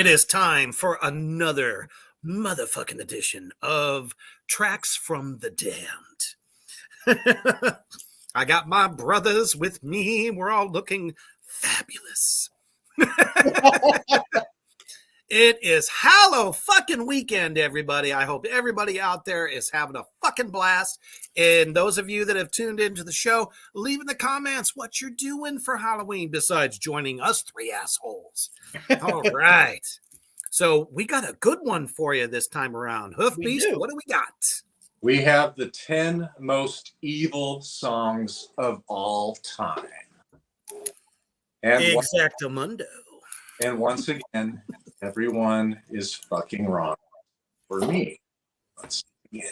It is time for another motherfucking edition of Tracks from the Damned. I got my brothers with me. We're all looking fabulous. It is Hallow fucking weekend, everybody. I hope everybody out there is having a fucking blast. And those of you that have tuned into the show, leave in the comments what you're doing for Halloween besides joining us three assholes. All right. So we got a good one for you this time around. Hoof Beast, what do we got? We have the 10 most evil songs of all time. Exactamundo. And once again, everyone is fucking wrong. For me. Once again.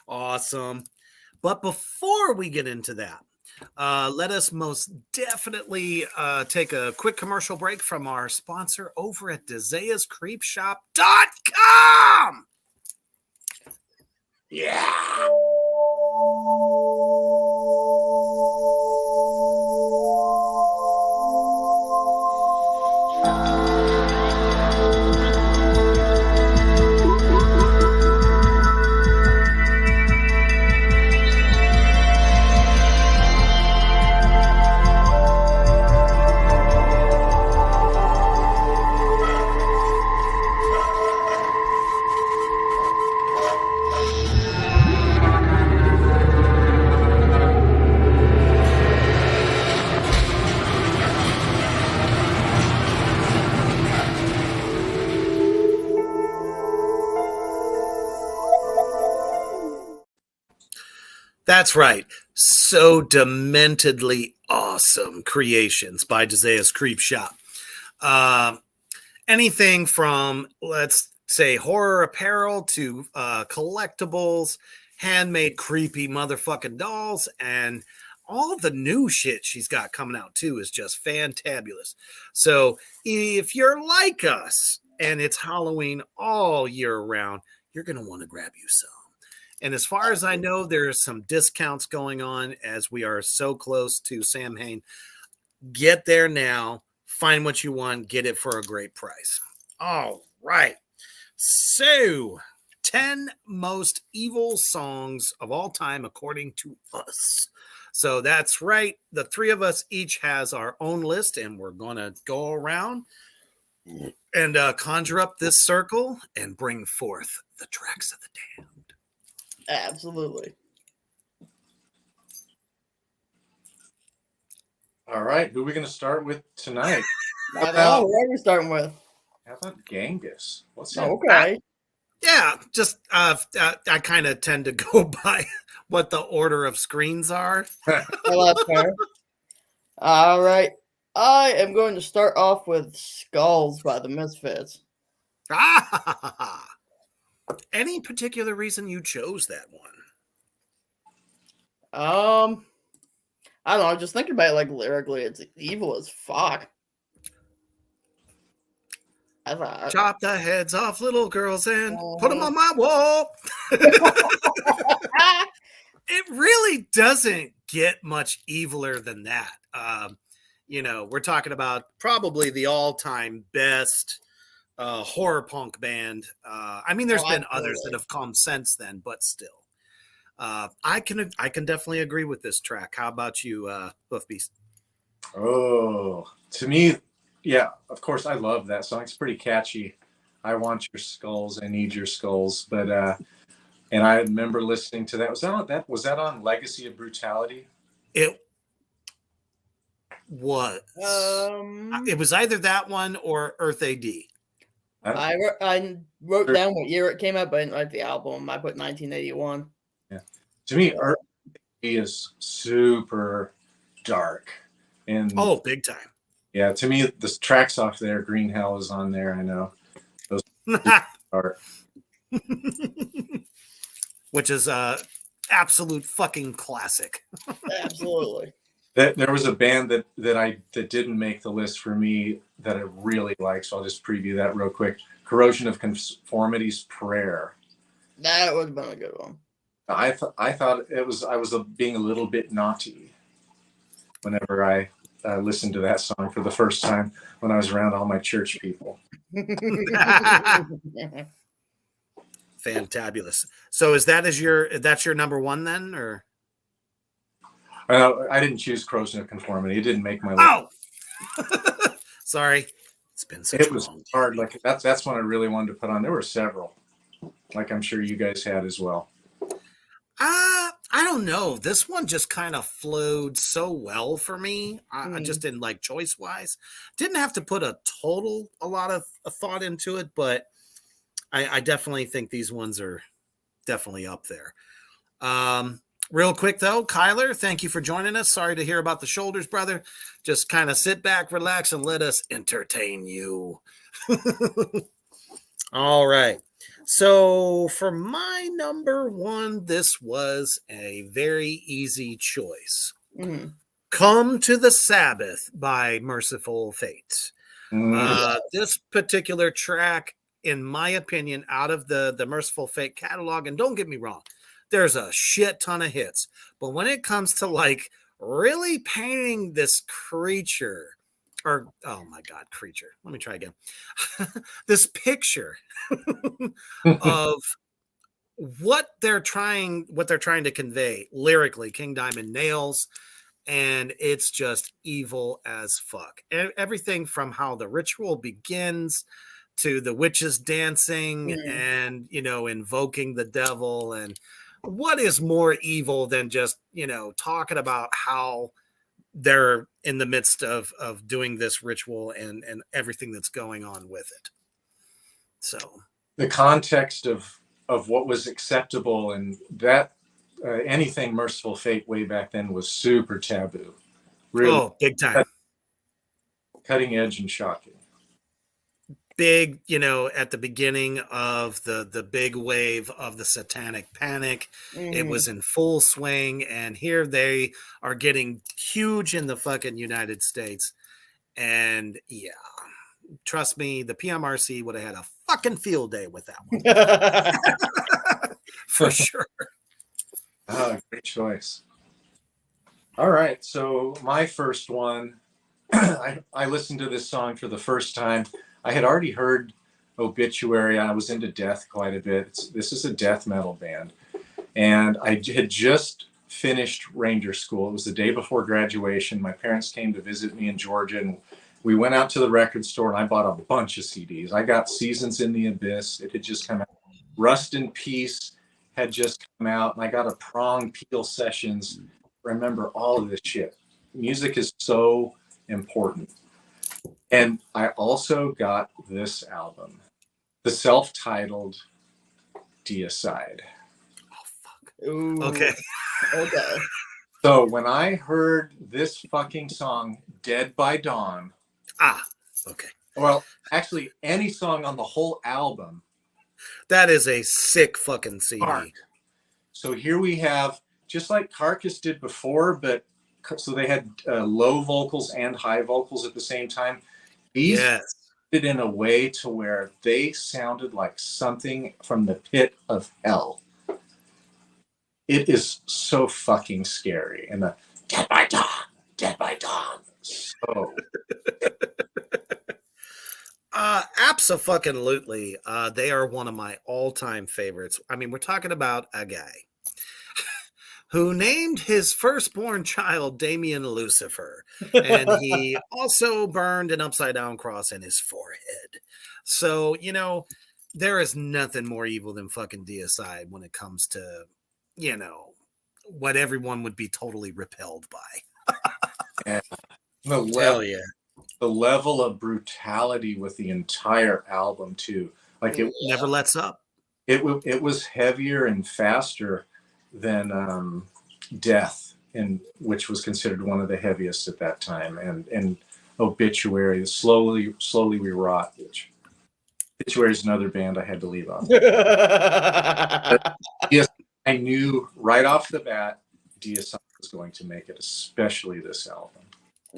Awesome. But before we get into that, let us most definitely take a quick commercial break from our sponsor over at DezeaSCreepShop.com. Yeah. That's right. So dementedly awesome creations by Dezea's Creep Shop. Anything from, let's say, horror apparel to collectibles, handmade creepy motherfucking dolls, and all the new shit she's got coming out too is just fantabulous. So if you're like us and it's Halloween all year round, you're going to want to grab you some. And as far as I know, there's some discounts going on as we are so close to Samhain. Get there now. Find what you want. Get it for a great price. All right. So, 10 most evil songs of all time according to us. So that's right. The three of us each has our own list, and we're going to go around and conjure up this circle and bring forth the tracks of the damned. Absolutely. All right. Who are we going to start with tonight? I don't know. What are we starting with? How about Genghis? What's that? Okay. Yeah, just I kind of tend to go by what the order of screens are. Well, that's fair. All right. I am going to start off with Skulls by the Misfits. Any particular reason you chose that one? I don't know. Just thinking about it, like lyrically, it's evil as fuck. I thought, chop the heads off little girls and put them on my wall. It really doesn't get much eviler than that. We're talking about probably the all-time best horror punk band. There's been others that have come since then, but still. I can definitely agree with this track. How about you, Hoof Beast? Oh, to me, yeah, of course, I love that song. It's pretty catchy. I want your skulls, I need your skulls. But and I remember listening to that. Was that on Legacy of Brutality? It was. It was either that one or Earth AD. I wrote down what year it came out, but I didn't write the album. I put 1981. Yeah. To me, Earth is super dark. And big time. Yeah, to me, the tracks off there, Green Hell is on there, I know. Those are. Which is absolute fucking classic. Absolutely. There was a band that didn't make the list for me that I really like, so I'll just preview that real quick. Corrosion of Conformity's Prayer. That would have been a good one. I thought I was being a little bit naughty whenever I listened to that song for the first time when I was around all my church people. Fantabulous. So that's your number one then, or? I didn't choose Corrosion of Conformity. It didn't make my list. Oh, sorry. It's been such It a was long day. hard. Like that's one I really wanted to put on. There were several, like I'm sure you guys had as well. I don't know. This one just kind of flowed so well for me. I just didn't like choice wise. Didn't have to put a lot of thought into it, but I definitely think these ones are definitely up there. Real quick though, Kyler, thank you for joining us. Sorry to hear about the shoulders, brother. Just kind of sit back, relax, and let us entertain you. All right. So for my number one, this was a very easy choice. Come to the Sabbath by Merciful Fate. This particular track, in my opinion, out of the Merciful Fate catalog, and don't get me wrong, there's a shit ton of hits, but when it comes to like really painting this creature, or oh my god, creature, let me try again. This picture of what they're trying to convey lyrically, King Diamond nails, and it's just evil as fuck. Everything from how the ritual begins to the witches dancing and invoking the devil, and what is more evil than just talking about how they're in the midst of doing this ritual and everything that's going on with it. So the context of what was acceptable, and that anything Merciful Fate way back then was super taboo. Really, big time. Cutting edge and shocking. Big, at the beginning of the big wave of the Satanic Panic, it was in full swing, and here they are getting huge in the fucking United States. And yeah, trust me, the PMRC would have had a fucking field day with that one. For sure. Great choice. All right, so my first one, I listened to this song for the first time. I had already heard Obituary. I was into death quite a bit. This is a death metal band. And I had just finished Ranger School. It was the day before graduation. My parents came to visit me in Georgia, and we went out to the record store, and I bought a bunch of CDs. I got Seasons in the Abyss. It had just come out. Rust in Peace had just come out, and I got a Prong Peel Sessions. Remember all of this shit. Music is so important. And I also got this album, the self-titled Deicide. Oh, fuck. Ooh. Okay. So when I heard this fucking song, Dead by Dawn. Okay. Well, actually, any song on the whole album. That is a sick fucking CD. Dark. So here we have, just like Carcass did before, but so they had low vocals and high vocals at the same time. These did in a way to where they sounded like something from the pit of hell. It is so fucking scary. And the Dead by Dawn. So abso-fucking-lutely. They are one of my all-time favorites. I mean, we're talking about a guy who named his firstborn child Damien Lucifer, and he also burned an upside-down cross in his forehead. So, there is nothing more evil than fucking Deicide when it comes to, what everyone would be totally repelled by. And the level of brutality with the entire album too. Like it never lets up. It was heavier and faster than Death, which was considered one of the heaviest at that time, and Obituary, slowly we rot, which Obituary is another band I had to leave off. Yes, I knew right off the bat Deicide was going to make it, especially this album.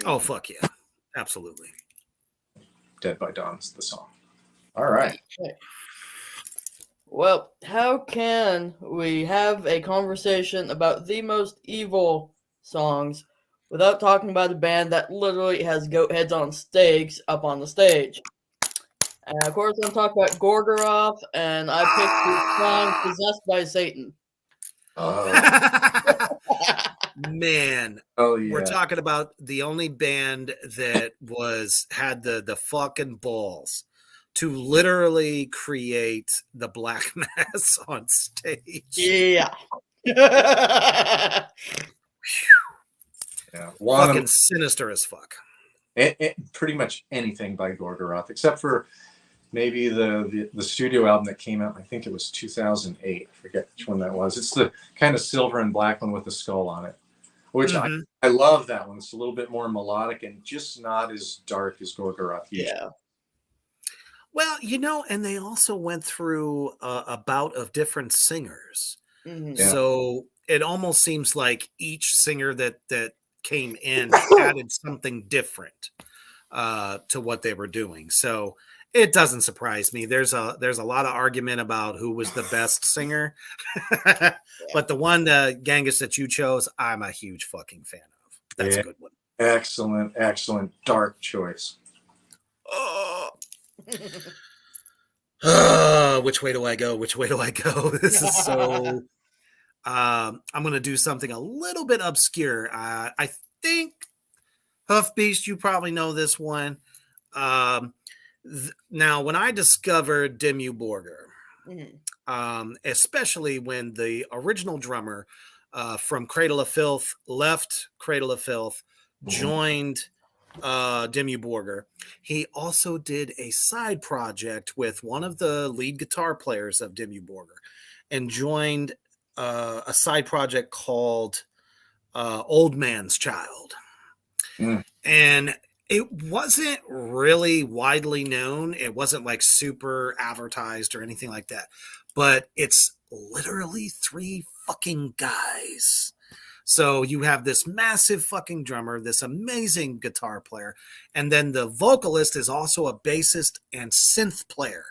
Oh fuck yeah, absolutely. Dead by Dawn is the song. All right. Okay. Well, how can we have a conversation about the most evil songs without talking about a band that literally has goat heads on stakes up on the stage. And of course, I'm talking about Gorgoroth, and I picked the song "Possessed by Satan." Man, Oh we're yeah. talking about the only band that had the fucking balls to literally create the Black Mass on stage. Yeah. Yeah. One Fucking sinister as fuck. pretty much anything by Gorgoroth, except for maybe the studio album that came out. I think it was 2008. I forget which one that was. It's the kind of silver and black one with the skull on it, which I love that one. It's a little bit more melodic and just not as dark as Gorgoroth. Yeah. Well, and they also went through a bout of different singers. Mhm. Yeah. So it almost seems like each singer that came in added something different to what they were doing. So it doesn't surprise me. There's a lot of argument about who was the best singer, but the one, Genghis, that you chose, I'm a huge fucking fan of. That's a good one. Excellent dark choice. Which way do I go? This is so. I'm going to do something a little bit obscure. I think Huff Beast, you probably know this one. Now, when I discovered Dimmu Borgir, especially when the original drummer from Cradle of Filth left Cradle of Filth, joined Dimmu Borgir, he also did a side project with one of the lead guitar players of Dimmu Borgir and joined a side project called Old Man's Child. And it wasn't really widely known. It wasn't like super advertised or anything like that. But it's literally 3 fucking guys. So you have this massive fucking drummer, this amazing guitar player, and then the vocalist is also a bassist and synth player.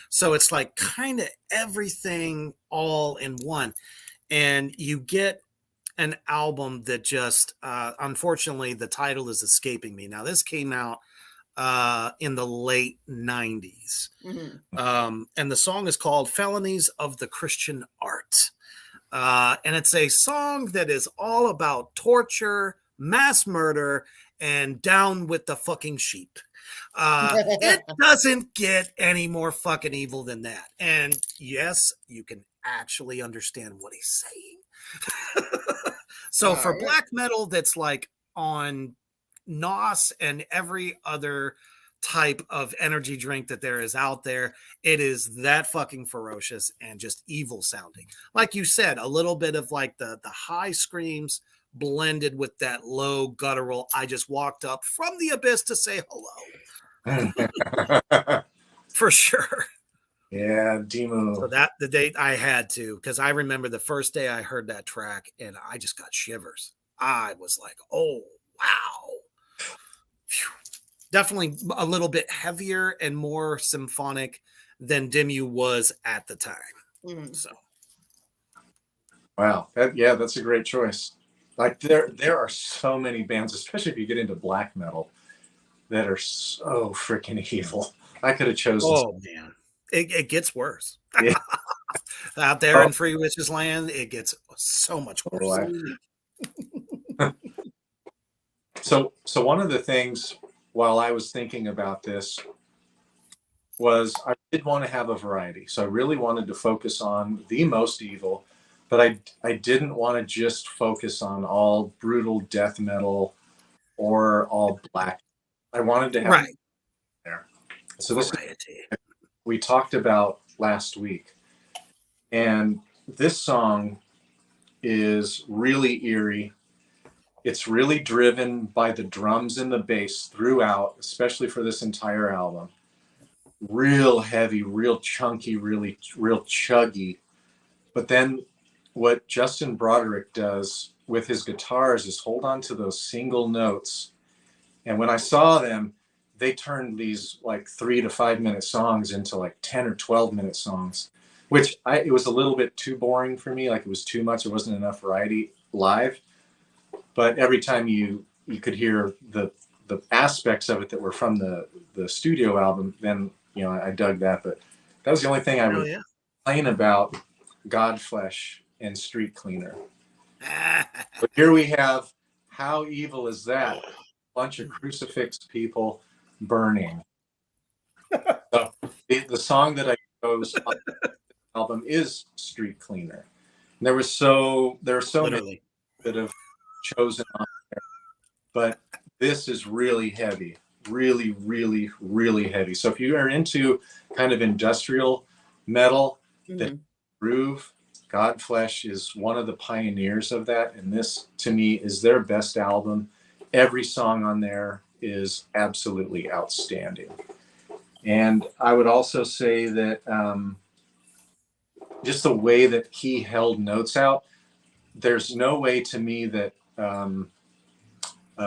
So it's like kind of everything all in one. And you get an album that just, unfortunately, the title is escaping me. Now, this came out in the late 90s. And the song is called Felonies of the Christian Art. And it's a song that is all about torture, mass murder, and down with the fucking sheep. It doesn't get any more fucking evil than that. And yes, you can actually understand what he's saying. So for black metal that's like on NOS and every other type of energy drink that there is out there, it is that fucking ferocious and just evil sounding. Like you said, a little bit of like the high screams blended with that low guttural, I just walked up from the abyss to say hello. For sure. Yeah, Dimmu. So that the date I had to, because I remember the first day I heard that track and I just got shivers. I was like, oh, wow. Phew. Definitely a little bit heavier and more symphonic than Dimmu was at the time. So, wow, that's a great choice. Like there are so many bands, especially if you get into black metal, that are so freaking evil. I could have chosen. Oh man, it gets worse. Yeah. Out there in Free Witches Land, it gets so much worse. So one of the things while I was thinking about this was I did want to have a variety. So I really wanted to focus on the most evil, but I didn't want to just focus on all brutal death metal or all black. I wanted to have there. So this we talked about last week. And this song is really eerie. It's really driven by the drums and the bass throughout, especially for this entire album. Real heavy, real chunky, real chuggy. But then what Justin Broderick does with his guitars is hold on to those single notes. And when I saw them, they turned these like 3 to 5 minute songs into like 10 or 12 minute songs, which it was a little bit too boring for me. Like it was too much. There wasn't enough variety live. But every time you you could hear the aspects of it that were from the studio album, then I dug that. But that was the only thing I Oh would yeah. complain about Godflesh and Street Cleaner. But here we have How Evil Is That? A bunch of crucifix people burning. So the song that I chose on the album is Street Cleaner. And there are so many Literally. that have chosen on there, but this is really heavy, really, really, really heavy. So if you are into kind of industrial metal, the groove, Godflesh is one of the pioneers of that, and this to me is their best album. Every song on there is absolutely outstanding. And I would also say that just the way that he held notes out, there's no way to me that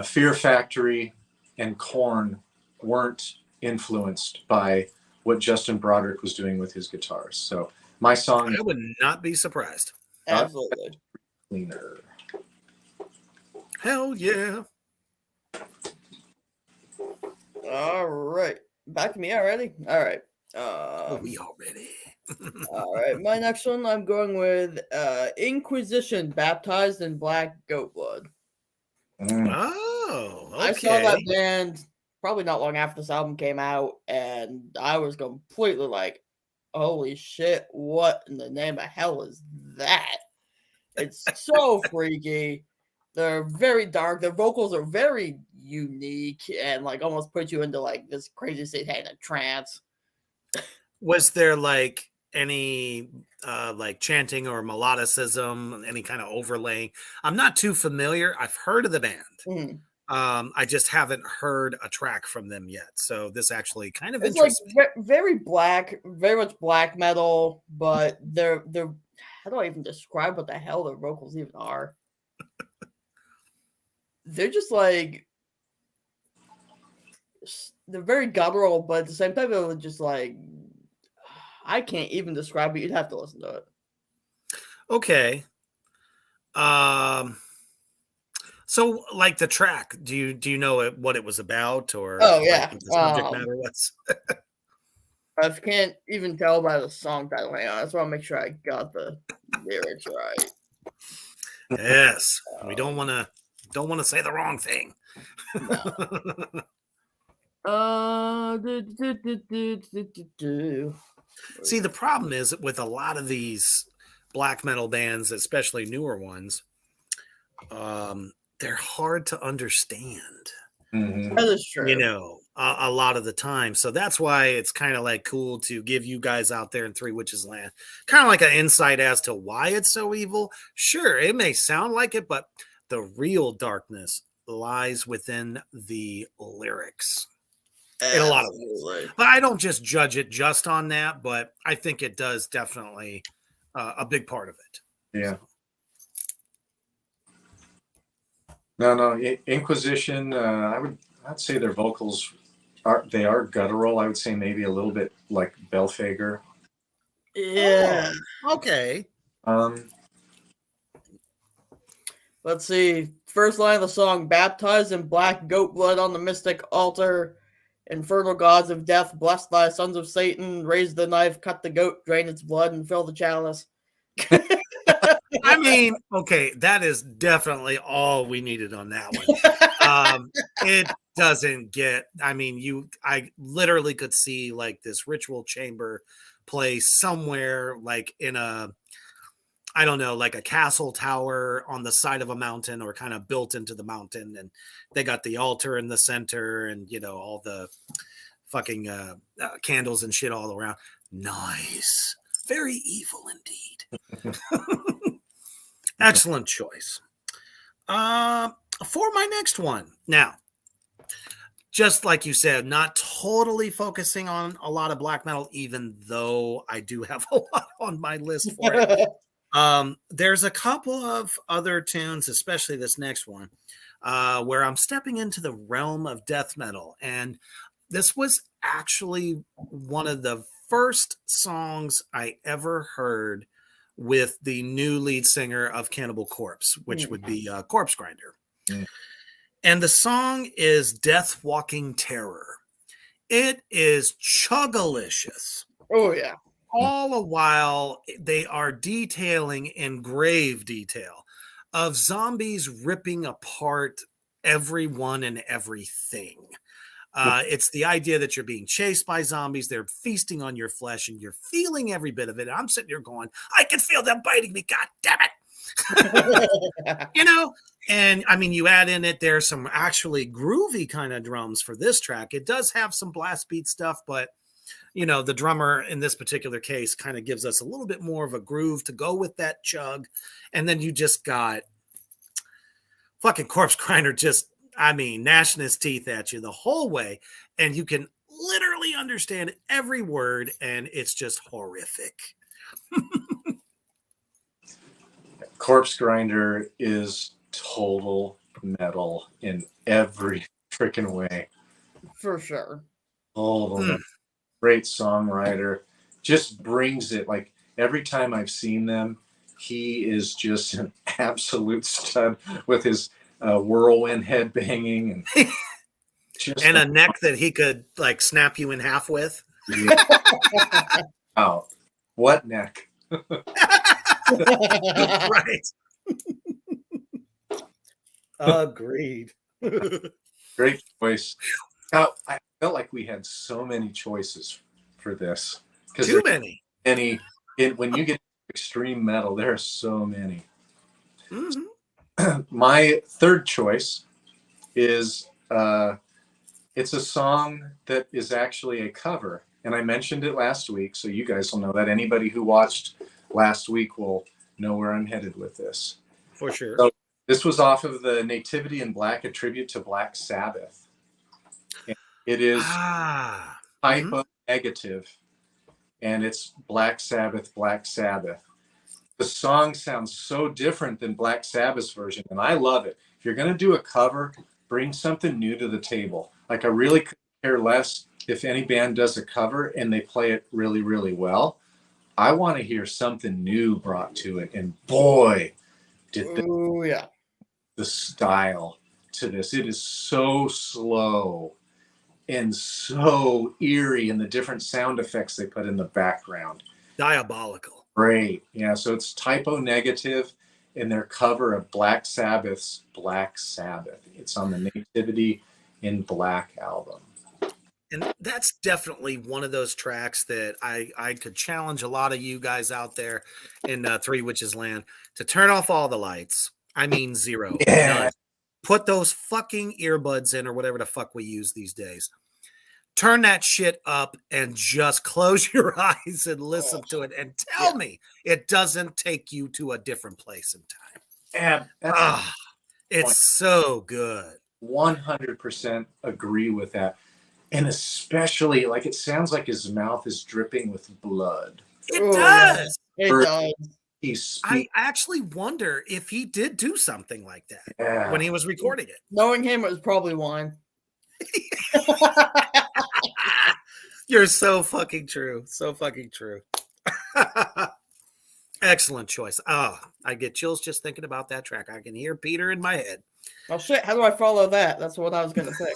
Fear Factory and Korn weren't influenced by what Justin Broderick was doing with his guitars. So my song I would not be surprised. Absolutely. Cleaner. Hell yeah. All right. Back to me already? All right. We already. All right. My next one, I'm going with Inquisition, Baptized in Black Goat Blood. Oh, okay. I saw that band probably not long after this album came out, and I was completely like, holy shit, what in the name of hell is that? It's so freaky. They're very dark. Their vocals are very unique and like almost put you into like this crazy satanic trance. Was there like any like chanting or melodicism, any kind of overlay? I'm not too familiar. I've heard of the band. Mm-hmm. I just haven't heard a track from them yet. So this actually kind of It's like interesting. very black, very much black metal, but they're how do I even describe what the hell their vocals even are? They're just like they're very guttural, but at the same time they're just like I can't even describe it. You'd have to listen to it. Okay. So like the track, do you know what it was about or Oh yeah, like, what the subject matter was? I can't even tell by the song title. Hang on, I just want to make sure I got the lyrics right. Yes, we don't want to say the wrong thing. See, the problem is with a lot of these black metal bands, especially newer ones, they're hard to understand. Mm-hmm. That is true. A lot of the time. So that's why it's kind of like cool to give you guys out there in Three Witches Land kind of like an insight as to why it's so evil. Sure, it may sound like it, but the real darkness lies within the lyrics. In a lot of ways. But I don't just judge it just on that, but I think it does definitely a big part of it. Yeah. No. Inquisition. I'd say their vocals are guttural. I would say maybe a little bit like Belfager. Yeah. Oh, okay. Let's see. First line of the song: "Baptized in black goat blood on the mystic altar. Infernal gods of death, bless thy sons of Satan. Raise the knife, cut the goat, drain its blood, and fill the chalice." I mean, okay, that is definitely all we needed on that one. It doesn't get, I literally could see like this ritual chamber place somewhere like in I don't know, like a castle tower on the side of a mountain or kind of built into the mountain. And they got the altar in the center and, all the fucking candles and shit all around. Nice. Very evil indeed. Excellent choice. For my next one. Now, just like you said, not totally focusing on a lot of black metal, even though I do have a lot on my list for it. There's a couple of other tunes, especially this next one, where I'm stepping into the realm of death metal. And this was actually one of the first songs I ever heard with the new lead singer of Cannibal Corpse, which would be Corpse Grinder. And the song is Death Walking Terror. It is chuggalicious. Oh yeah. All the while, they are detailing in grave detail of zombies ripping apart everyone and everything. It's the idea that you're being chased by zombies. They're feasting on your flesh and you're feeling every bit of it. I'm sitting here going, I can feel them biting me. God damn it. You know, and I mean, you add in it, there's some actually groovy kind of drums for this track. It does have some blast beat stuff, but you know, the drummer in this particular case kind of gives us a little bit more of a groove to go with that chug. And then you just got fucking Corpse Grinder just, I mean, gnashing his teeth at you the whole way. And you can literally understand every word, and it's just horrific. Corpse Grinder is total metal in every freaking way. For sure. Oh, great songwriter. Just brings it. Like every time I've seen them, he is just an absolute stud with his whirlwind head banging and just And a neck that he could like snap you in half with. Wow. What neck? Right. Agreed. Great choice. Now, I felt like we had so many choices for this. Too many. When you get extreme metal, there are so many. Mm-hmm. My third choice is it's a song that is actually a cover. And I mentioned it last week, so you guys will know that. Anybody who watched last week will know where I'm headed with this. For sure. So this was off of the Nativity in Black, a tribute to Black Sabbath. And it is typo negative, and it's Black Sabbath, Black Sabbath. The song sounds so different than Black Sabbath's version, and I love it. If you're going to do a cover, bring something new to the table. Like I really could care less if any band does a cover and they play it really, really well. I want to hear something new brought to it. And boy, did the style to this. It is so slow and so eerie, and the different sound effects they put in the background. Diabolical. Great. Yeah, so it's typo negative in their cover of Black Sabbath's Black Sabbath. It's on the Nativity in Black album. And that's definitely one of those tracks that I could challenge a lot of you guys out there in Three Witches Land to turn off all the lights. I mean, zero. Yeah. None. Put those fucking earbuds in or whatever the fuck we use these days. Turn that shit up and just close your eyes and listen to it and tell me it doesn't take you to a different place in time. Yeah, it's so good. 100% agree with that. And especially, like, it sounds like his mouth is dripping with blood. It does. It does. I actually wonder if he did do something like that when he was recording it. Knowing him, it was probably wine. You're so fucking true. So fucking true. Excellent choice. I get chills just thinking about that track. I can hear Peter in my head. Oh shit, how do I follow that? That's what I was gonna say.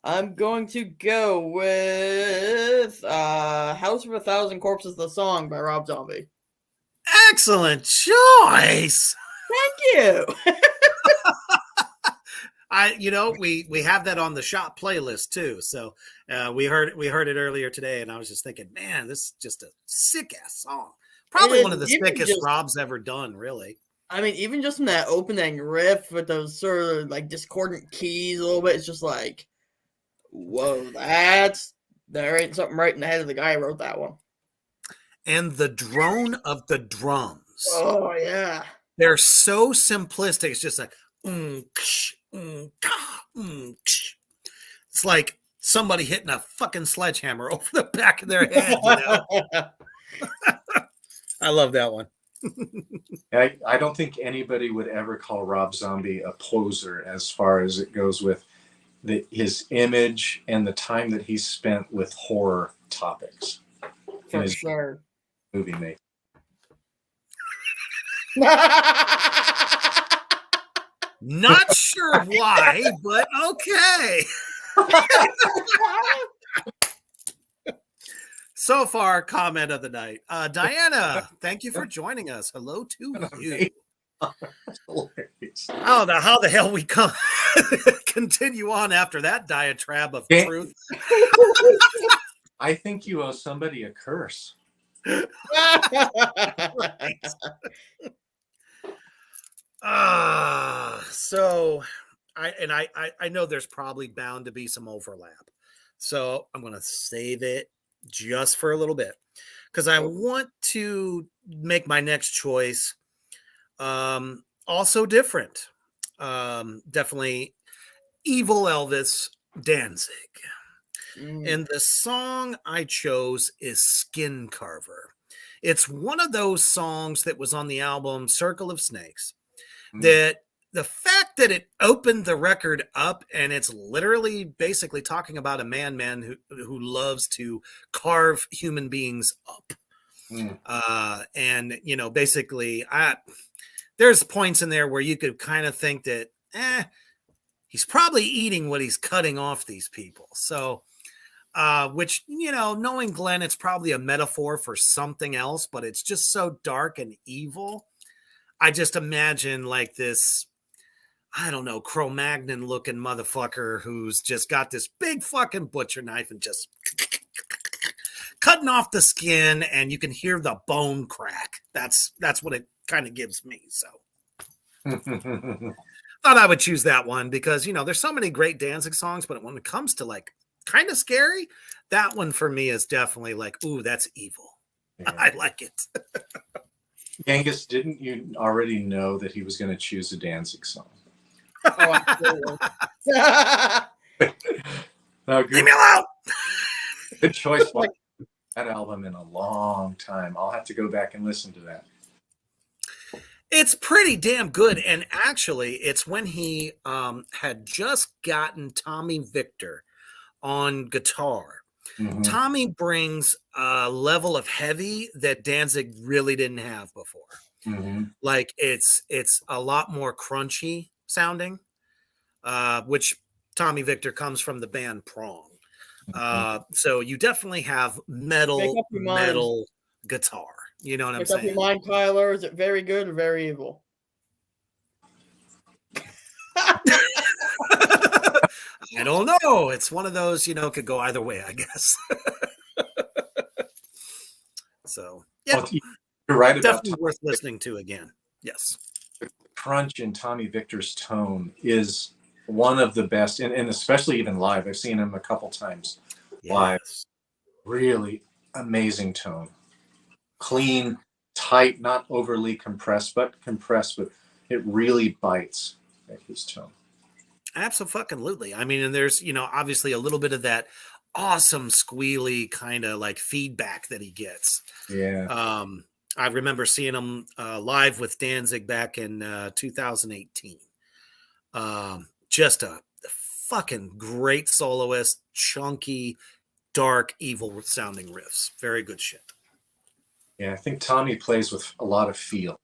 I'm going to go with House of a Thousand Corpses, the song by Rob Zombie. Excellent choice. Thank you. We have that on the shop playlist too. So we heard it earlier today, and I was just thinking, man, this is just a sick ass song. Probably one of the sickest Rob's ever done, really. I mean, even just from that opening riff with those sort of like discordant keys a little bit, it's just like, whoa, there ain't something right in the head of the guy who wrote that one. And the drone of the drums. Oh yeah. They're so simplistic. It's just like it's like somebody hitting a fucking sledgehammer over the back of their head, you know. I love that one. I don't think anybody would ever call Rob Zombie a poser as far as it goes with his image and the time that he spent with horror topics. For sure. Movie making. Not sure why, but okay. So far, comment of the night. Diana, thank you for joining us. Hello to you. Hilarious. I don't know how the hell we come continue on after that diatribe of Okay. truth. I think you owe somebody a curse. So I know there's probably bound to be some overlap. So I'm gonna save it just for a little bit because I want to make my next choice also different. Definitely Evil Elvis Danzig. And the song I chose is Skin Carver. It's one of those songs that was on the album Circle of Snakes. That the fact that it opened the record up and it's literally basically talking about a man who loves to carve human beings up. And you know, basically there's points in there where you could kind of think that he's probably eating what he's cutting off these people. So which, you know, knowing Glenn, it's probably a metaphor for something else, but it's just so dark and evil. I just imagine like this, I don't know, Cro-Magnon looking motherfucker who's just got this big fucking butcher knife and just cutting off the skin, and you can hear the bone crack. That's what it kind of gives me. So thought I would choose that one because, you know, there's so many great Danzig songs, but when it comes to like kind of scary, that one for me is definitely like, ooh, that's evil. Yeah. I like it. Genghis, didn't you already know that he was going to choose a Danzig song? Oh, absolutely. No, leave me alone. Good choice. That album in a long time. I'll have to go back and listen to that. It's pretty damn good. And actually, it's when he had just gotten Tommy Victor on guitar. Mm-hmm. Tommy brings a level of heavy that Danzig really didn't have before. Mm-hmm. Like it's a lot more crunchy sounding, which Tommy Victor comes from the band Prong. Mm-hmm. So you definitely have metal guitar. You know what I'm saying? Make up your mind, Tyler. Is it very good or very evil? I don't know. It's one of those, you know, could go either way, I guess. So, yeah, you're right about definitely worth listening to again. Yes, the crunch in Tommy Victor's tone is one of the best, and especially even live. I've seen him a couple times live. Really amazing tone, clean, tight, not overly compressed, but it really bites at his tone. Absolutely. I mean, and there's, you know, obviously a little bit of that awesome squealy kind of like feedback that he gets. Yeah. I remember seeing him live with Danzig back in 2018. Just a fucking great soloist, chunky, dark, evil sounding riffs. Very good shit. Yeah, I think Tommy plays with a lot of feel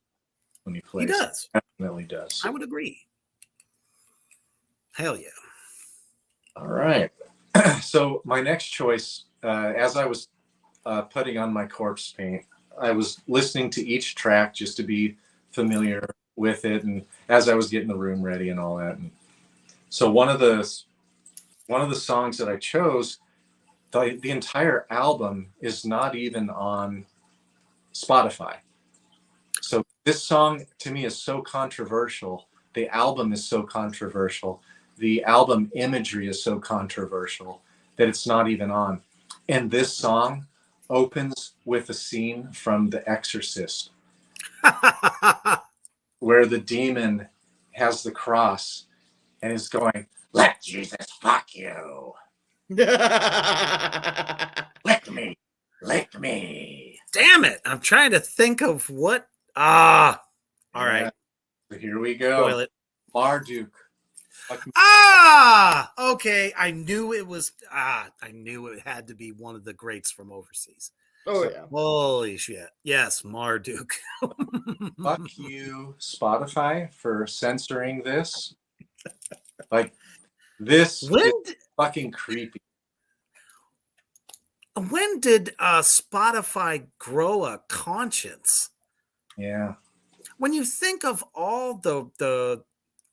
when he plays. He does. He definitely does. I would agree. Hell yeah. All right. So my next choice, as I was putting on my corpse paint, I was listening to each track just to be familiar with it, and as I was getting the room ready and all that. And so one of the songs that I chose, the entire album is not even on Spotify. So this song to me is so controversial. The album is so controversial. The album imagery is so controversial that it's not even on. And this song opens with a scene from The Exorcist where the demon has the cross and is going, "Let Jesus fuck you. Lick me. Damn it. I'm trying to think of what. All right. So here we go. Spoil it. Marduk. Okay. I knew it was. I knew it had to be one of the greats from overseas. Oh So, yeah. Holy shit. Yes, Marduk. fuck you, Spotify, for censoring this. Like, this When is d- fucking creepy. when did Spotify grow a conscience? Yeah. When you think of all the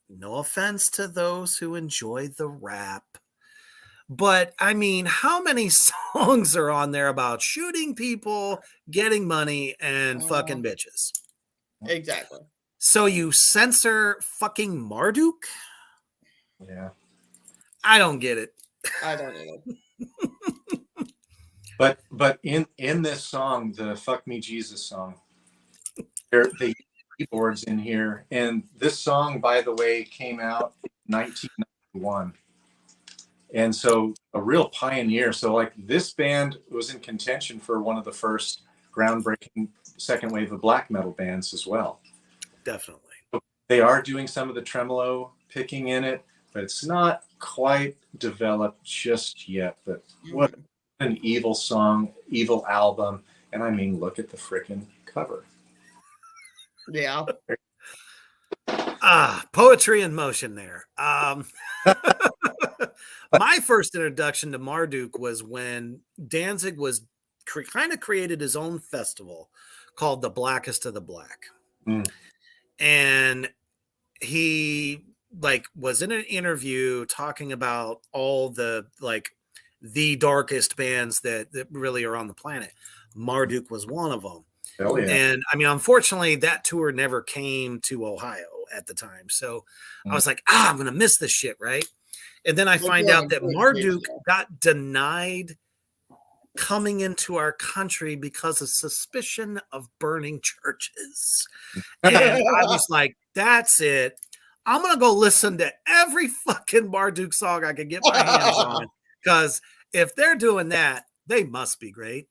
no offense to those who enjoy the rap, but I mean, how many songs are on there about shooting people, getting money, and fucking bitches? Exactly. So you censor fucking Marduk? Yeah. I don't get it. I don't know. But in this song, the "Fuck Me Jesus" song, they use keyboards in here, and this song, by the way, came out in 1991, and so a real pioneer. So like this band was in contention for one of the first groundbreaking second wave of black metal bands as well. Definitely. They are doing some of the tremolo picking in it, but it's not quite developed just yet. But what an evil song, evil album. And I mean, look at the freaking cover. Yeah. Poetry in motion there. My first introduction to Marduk was when Danzig was kind of created his own festival called the Blackest of the Black. Mm. And he like was in an interview talking about all the the darkest bands that really are on the planet. Marduk was one of them. Hell yeah. And I mean, unfortunately, that tour never came to Ohio at the time. So I was like, I'm going to miss this shit, right? And then I find out that Marduk got denied coming into our country because of suspicion of burning churches. And I was like, that's it. I'm going to go listen to every fucking Marduk song I can get my hands on. Because if they're doing that, they must be great.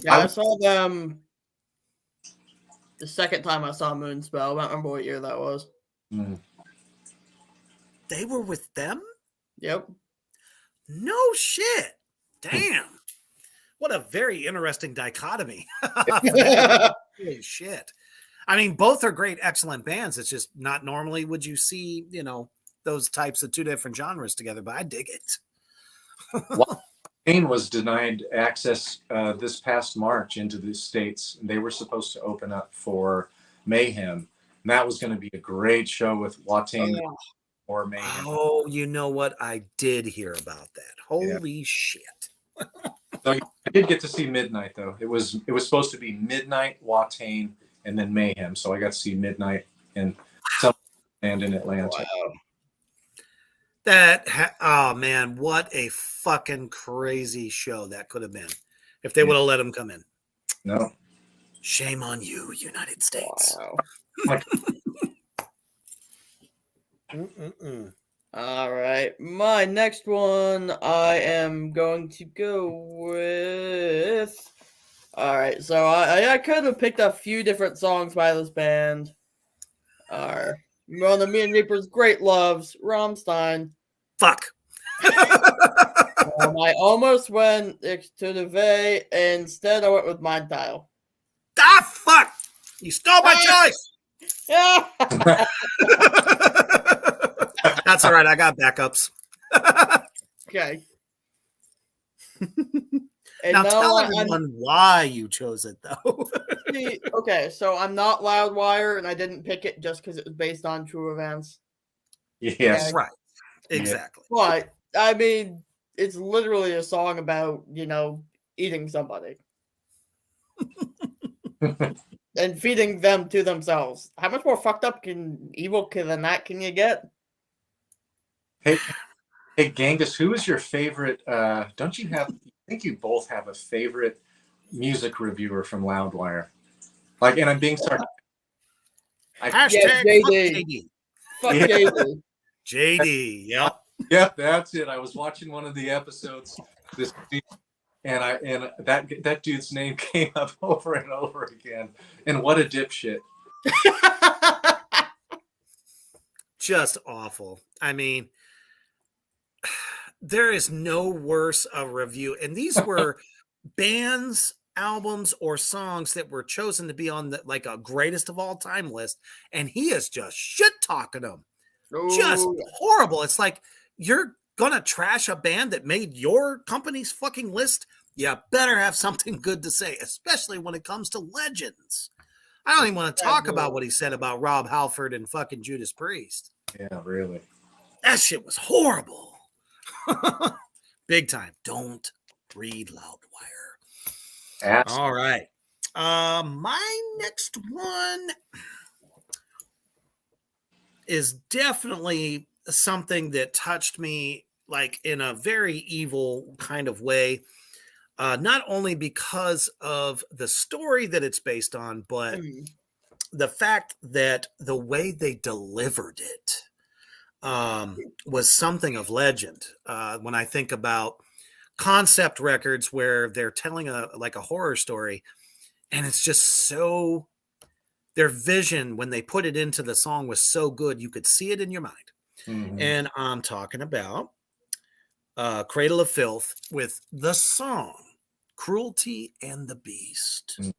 Yeah, I saw them the second time I saw Moonspell. I don't remember what year that was. Mm. They were with them? Yep. No shit. Damn. What a very interesting dichotomy. Holy shit. I mean, both are great, excellent bands. It's just not normally would you see, those types of two different genres together, but I dig it. Watain was denied access this past March into the States. They were supposed to open up for Mayhem. And that was going to be a great show with Watain or Mayhem. Oh, you know what? I did hear about that. Holy shit. So I did get to see Midnight, though. It was supposed to be Midnight, Watain, and then Mayhem. So I got to see Midnight and some band in Atlanta. Wow. Oh man, what a fucking crazy show that could have been if they would have let him come in. No. Shame on you, United States. Wow. All right. My next one I am going to go with. All right. So I could have picked a few different songs by this band. One of me and Reaper's great loves, Rammstein. Fuck. I almost went to the Vey. Instead, I went with Mind Tile. Ah, fuck. You stole my choice. Yeah. That's all right. I got backups. Okay. Now tell everyone why you chose it, though. Okay, so I'm not Loudwire, and I didn't pick it just because it was based on true events. Yes. Right. Exactly. But, I mean, it's literally a song about, eating somebody. And feeding them to themselves. How much more fucked up evil than that can you get? Hey, Genghis, who is your favorite? I think you both have a favorite music reviewer from Loudwire. And I'm being sarcastic. Hashtag JD. Fuck JD. JD, yep. Yep, that's it. I was watching one of the episodes this week, and that dude's name came up over and over again. And what a dipshit. Just awful. I mean, there is no worse a review. And these were bands, albums, or songs that were chosen to be on the like a greatest of all time list. And he is just shit talking them. Just Oh, horrible. It's like you're gonna trash a band that made your company's fucking list. You better have something good to say, especially when it comes to legends. I don't even want to talk about what he said about Rob Halford and fucking Judas Priest. Yeah, really. That shit was horrible. Big time. Don't read Loudwire. All right. My next one is definitely something that touched me like in a very evil kind of way. Not only because of the story that it's based on, but the fact that the way they delivered it was something of legend. When I think about concept records where they're telling a horror story, and it's just so their vision when they put it into the song was so good you could see it in your mind. Mhm. And I'm talking about Cradle of Filth with the song Cruelty and the Beast. Mm.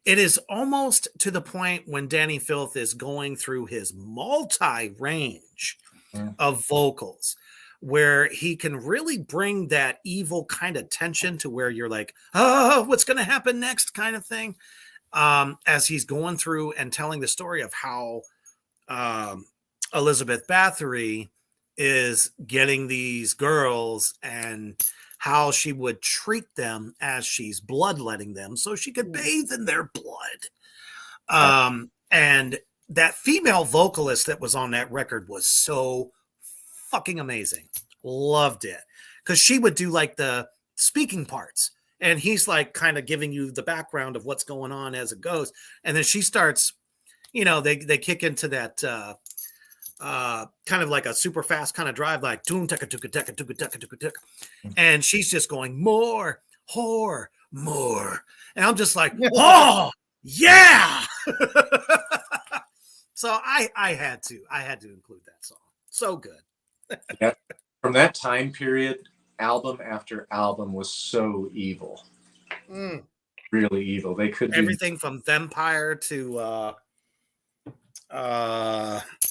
It is almost to the point when Danny Filth is going through his multi-range of vocals where he can really bring that evil kind of tension to where you're like, oh, what's going to happen next kind of thing. As he's going through and telling the story of how Elizabeth Bathory is getting these girls and how she would treat them as she's bloodletting them so she could bathe in their blood. And that female vocalist that was on that record was so fucking amazing. Loved it. Because she would do like the speaking parts. And he's like kind of giving you the background of what's going on as it goes. And then she starts, they kick into that kind of like a super fast kind of drive, like doom tuka tuka tuka tuka tuka tuka tuka. And she's just going more, whore, more. And I'm just like, oh yeah. So I had to include that song. So good. Yeah. From that time period, album after album was so evil. Really evil. They could do everything from Vampire to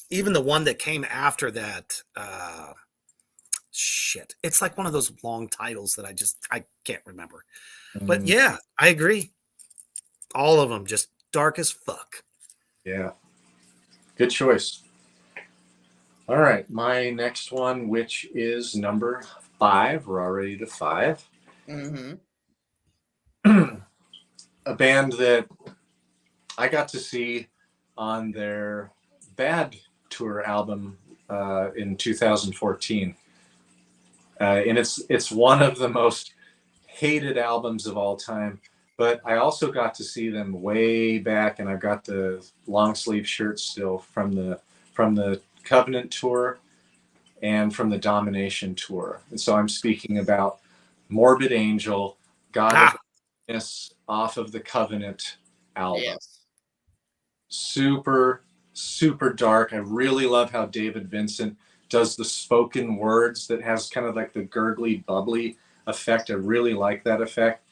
even the one that came after that. Shit. It's like one of those long titles that I can't remember. But yeah, I agree. All of them just dark as fuck. Yeah. Good choice. All right. My next one, which is number 5. We're already to 5. A band that I got to see on their Bad Tour album in 2014. And it's one of the most hated albums of all time. But I also got to see them way back, and I've got the long sleeve shirt still from the Covenant tour and from the Domination tour. And so I'm speaking about Morbid Angel, God of Darkness off of the Covenant album. Yes. Super, super dark. I really love how David Vincent does the spoken words that has kind of like the gurgly, bubbly effect. I really like that effect.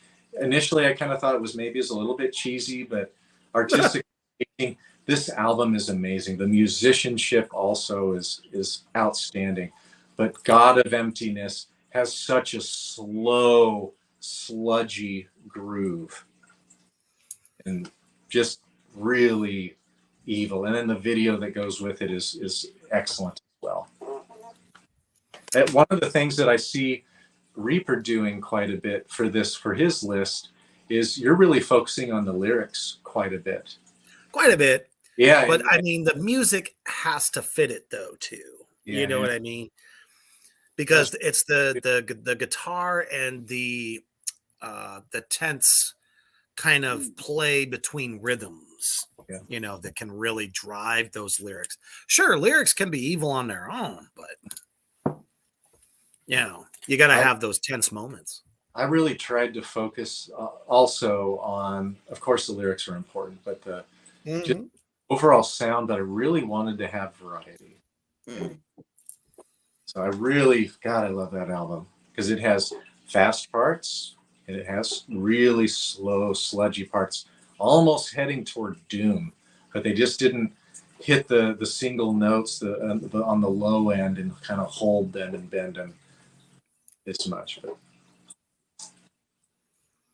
Initially, I kind of thought it was maybe a little bit cheesy, but artistic speaking, this album is amazing. The musicianship also is outstanding. But God of Emptiness has such a slow, sludgy groove and just really evil. And then the video that goes with it is excellent as well. And one of the things that I see Reaper doing quite a bit for his list is you're really focusing on the lyrics quite a bit. Yeah. But I mean, the music has to fit it though, too. Yeah, you know what I mean? Because it's the guitar and the tense kind of play between rhythms, that can really drive those lyrics. Sure, lyrics can be evil on their own, but you got to have those tense moments. I really tried to focus also on, of course, the lyrics are important, but the just overall sound, but I really wanted to have variety. So I love that album because it has fast parts and it has really slow, sludgy parts, almost heading toward doom, but they just didn't hit the single notes on the low end and kind of hold them and bend them this much. But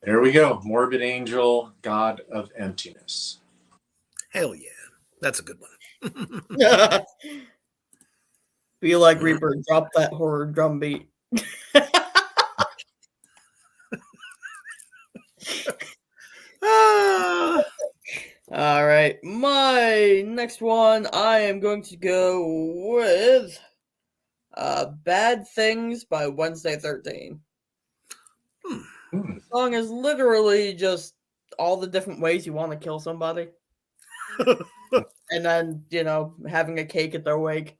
there we go. Morbid Angel, God of Emptiness. Hell yeah. That's a good one. Feel like Reaper, drop that horror drum beat. Ah. All right, my next one, I am going to go with Bad Things by Wednesday 13. The song is literally just all the different ways you want to kill somebody. And then, having a cake at their wake.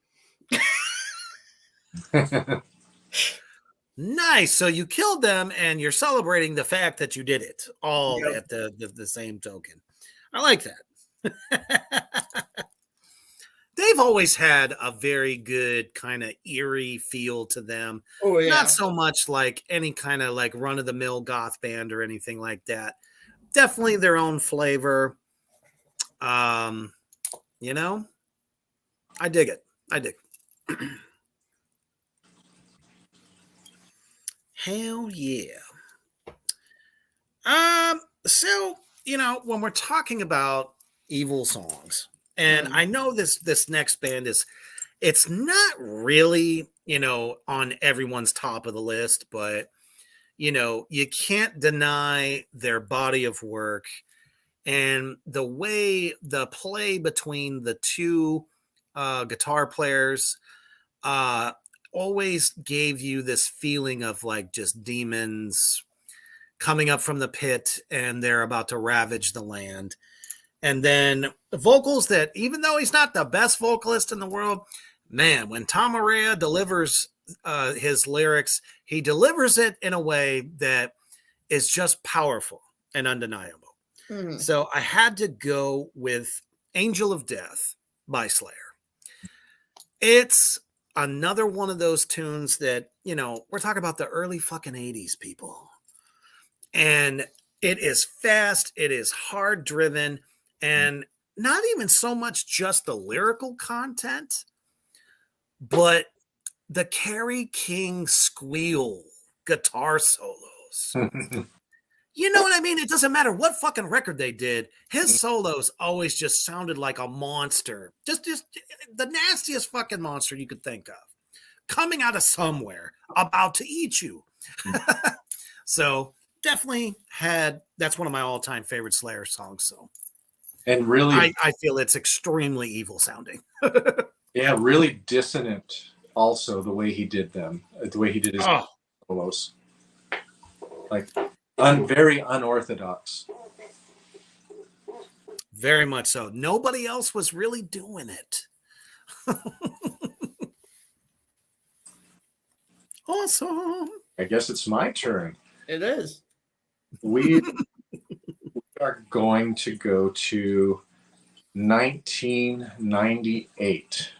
Nice. So you killed them and you're celebrating the fact that you did it all Yep. at the same token. I like that. They've always had a very good kind of eerie feel to them. Oh, yeah. Not so much like any kind of like run of the mill goth band or anything like that. Definitely their own flavor. You know, I dig it. I dig it. Hell yeah. So, when we're talking about evil songs, and I know this next band it's not really, on everyone's top of the list, but you can't deny their body of work and the way the play between the two guitar players always gave you this feeling of like just demons coming up from the pit and they're about to ravage the land. And then vocals that, even though he's not the best vocalist in the world, man, when Tom Araya delivers his lyrics, he delivers it in a way that is just powerful and undeniable. Mm-hmm. So I had to go with Angel of Death by Slayer. It's another one of those tunes that, we're talking about the early fucking 80s, people. And it is fast, it is hard driven, and not even so much just the lyrical content, but the Kerry King squeal guitar solos. You know what I mean? It doesn't matter what fucking record they did. His solos always just sounded like a monster. Just the nastiest fucking monster you could think of. Coming out of somewhere, about to eat you. So definitely that's one of my all-time favorite Slayer songs. So, and really, I feel it's extremely evil sounding. Yeah, really dissonant. Also, the way he did them, the way he did his solos, like very unorthodox. Very much so. Nobody else was really doing it. Awesome. I guess it's my turn. It is. We are going to go to 1998.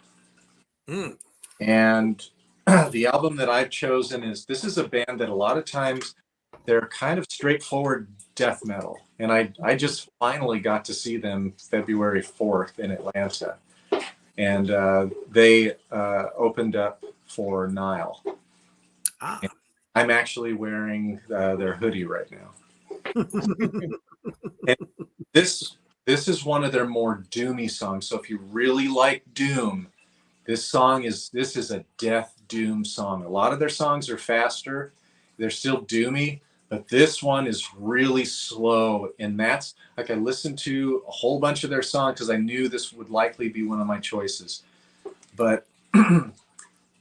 And the album that I've chosen this is a band that a lot of times they're kind of straightforward death metal. And I just finally got to see them February 4th in Atlanta. And they opened up for Nile. And I'm actually wearing their hoodie right now. And this is one of their more doomy songs. So if you really like doom, this is a death doom song. A lot of their songs are faster. They're still doomy, but this one is really slow. And that's like, I listened to a whole bunch of their songs because I knew this would likely be one of my choices. But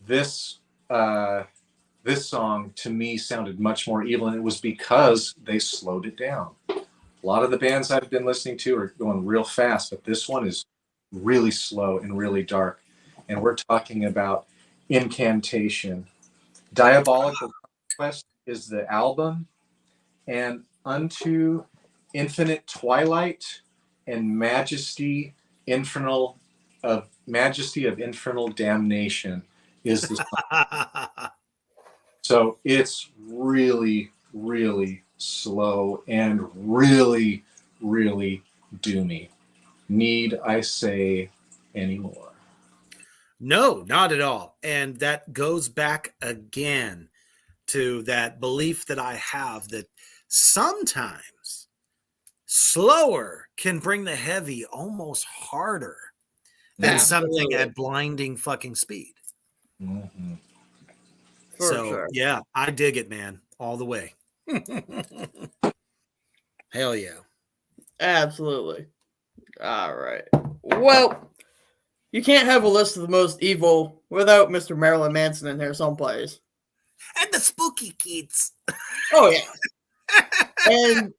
this song to me sounded much more evil, and it was because they slowed it down. A lot of the bands I've been listening to are going real fast, but this one is really slow and really dark. And we're talking about Incantation. Diabolical Conquest is the album, and Unto Infinite Twilight and Majesty of Infernal Damnation is the so it's really, really slow and really, really doomy. Need I say any more? No, not at all. And that goes back again to that belief that I have that sometimes slower can bring the heavy almost harder than something Absolutely. at blinding fucking speed. Mm-hmm. For So, sure. yeah, I dig it, man, all the way. Hell yeah. Absolutely. All right. Well, you can't have a list of the most evil without Mr. Marilyn Manson in there someplace. And the spooky kids. Oh yeah. And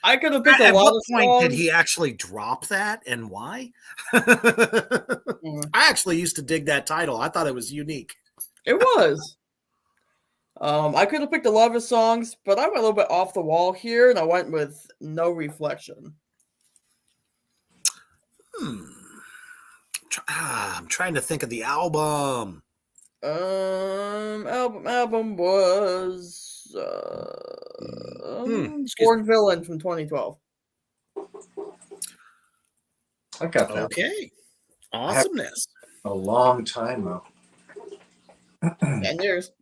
I could have picked a At lot what of point songs. did he actually drop that and why? Mm, I actually used to dig that title. I thought it was unique. It was. I could have picked a lot of his songs, but I went a little bit off the wall here, and I went with No Reflection. I'm trying to think of the album. Album was Excuse Born Villain from 2012. I got that Okay. Awesomeness. a long time though. 10 years.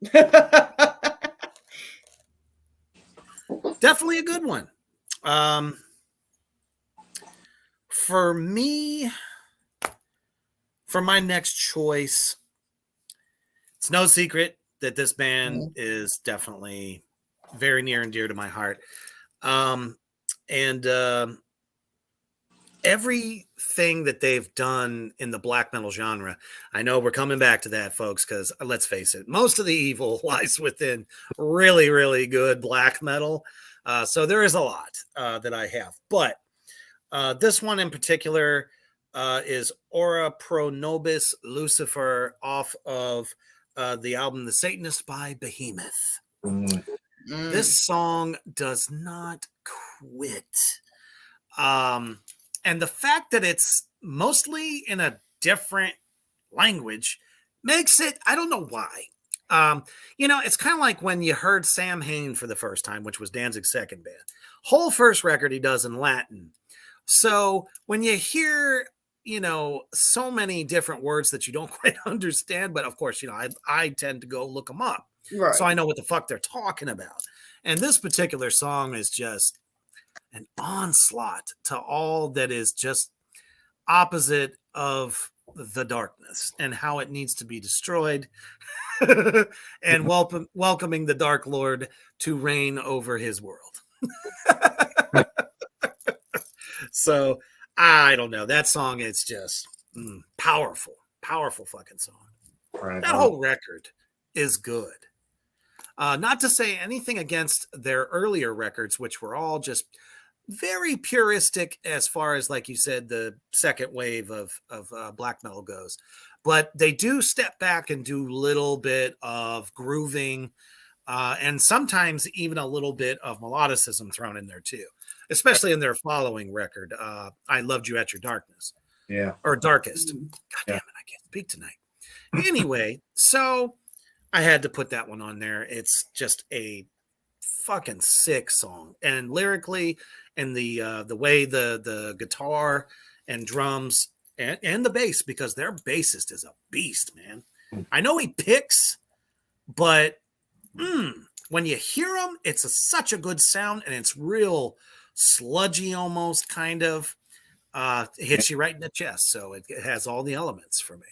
Definitely a good one. For me, for my next choice, it's no secret that this band is definitely very near and dear to my heart. And everything that they've done in the black metal genre, I know we're coming back to that, folks, because let's face it, most of the evil lies within really, really good black metal. So there is a lot that I have. But this one in particular is Ora Pro Nobis Lucifer off of the album The Satanist by Behemoth. This song does not quit. And the fact that it's mostly in a different language makes it, I don't know why. It's kind of like when you heard Sam Hain for the first time, which was Danzig's second band. Whole first record he does in Latin. So when you hear, so many different words that you don't quite understand, but of course, I tend to go look them up. Right. So I know what the fuck they're talking about. And this particular song is just an onslaught to all that is just opposite of the darkness and how it needs to be destroyed and welcoming the Dark Lord to reign over his world. So I don't know. That song is just powerful fucking song. Right That on. whole record is good. Not to say anything against their earlier records, which were all just very puristic as far as, like you said, the second wave of black metal goes. But they do step back and do a little bit of grooving and sometimes even a little bit of melodicism thrown in there too, especially in their following record, I Loved You at Your Darkness. Yeah. Or Darkest. God damn it, I can't speak tonight. Anyway, so I had to put that one on there. It's just a fucking sick song, and lyrically, and the way the guitar and drums and the bass, because their bassist is a beast, man. I know he picks, but when you hear him, it's such a good sound, and it's real sludgy, almost kind of. It hits you right in the chest, so it has all the elements for me.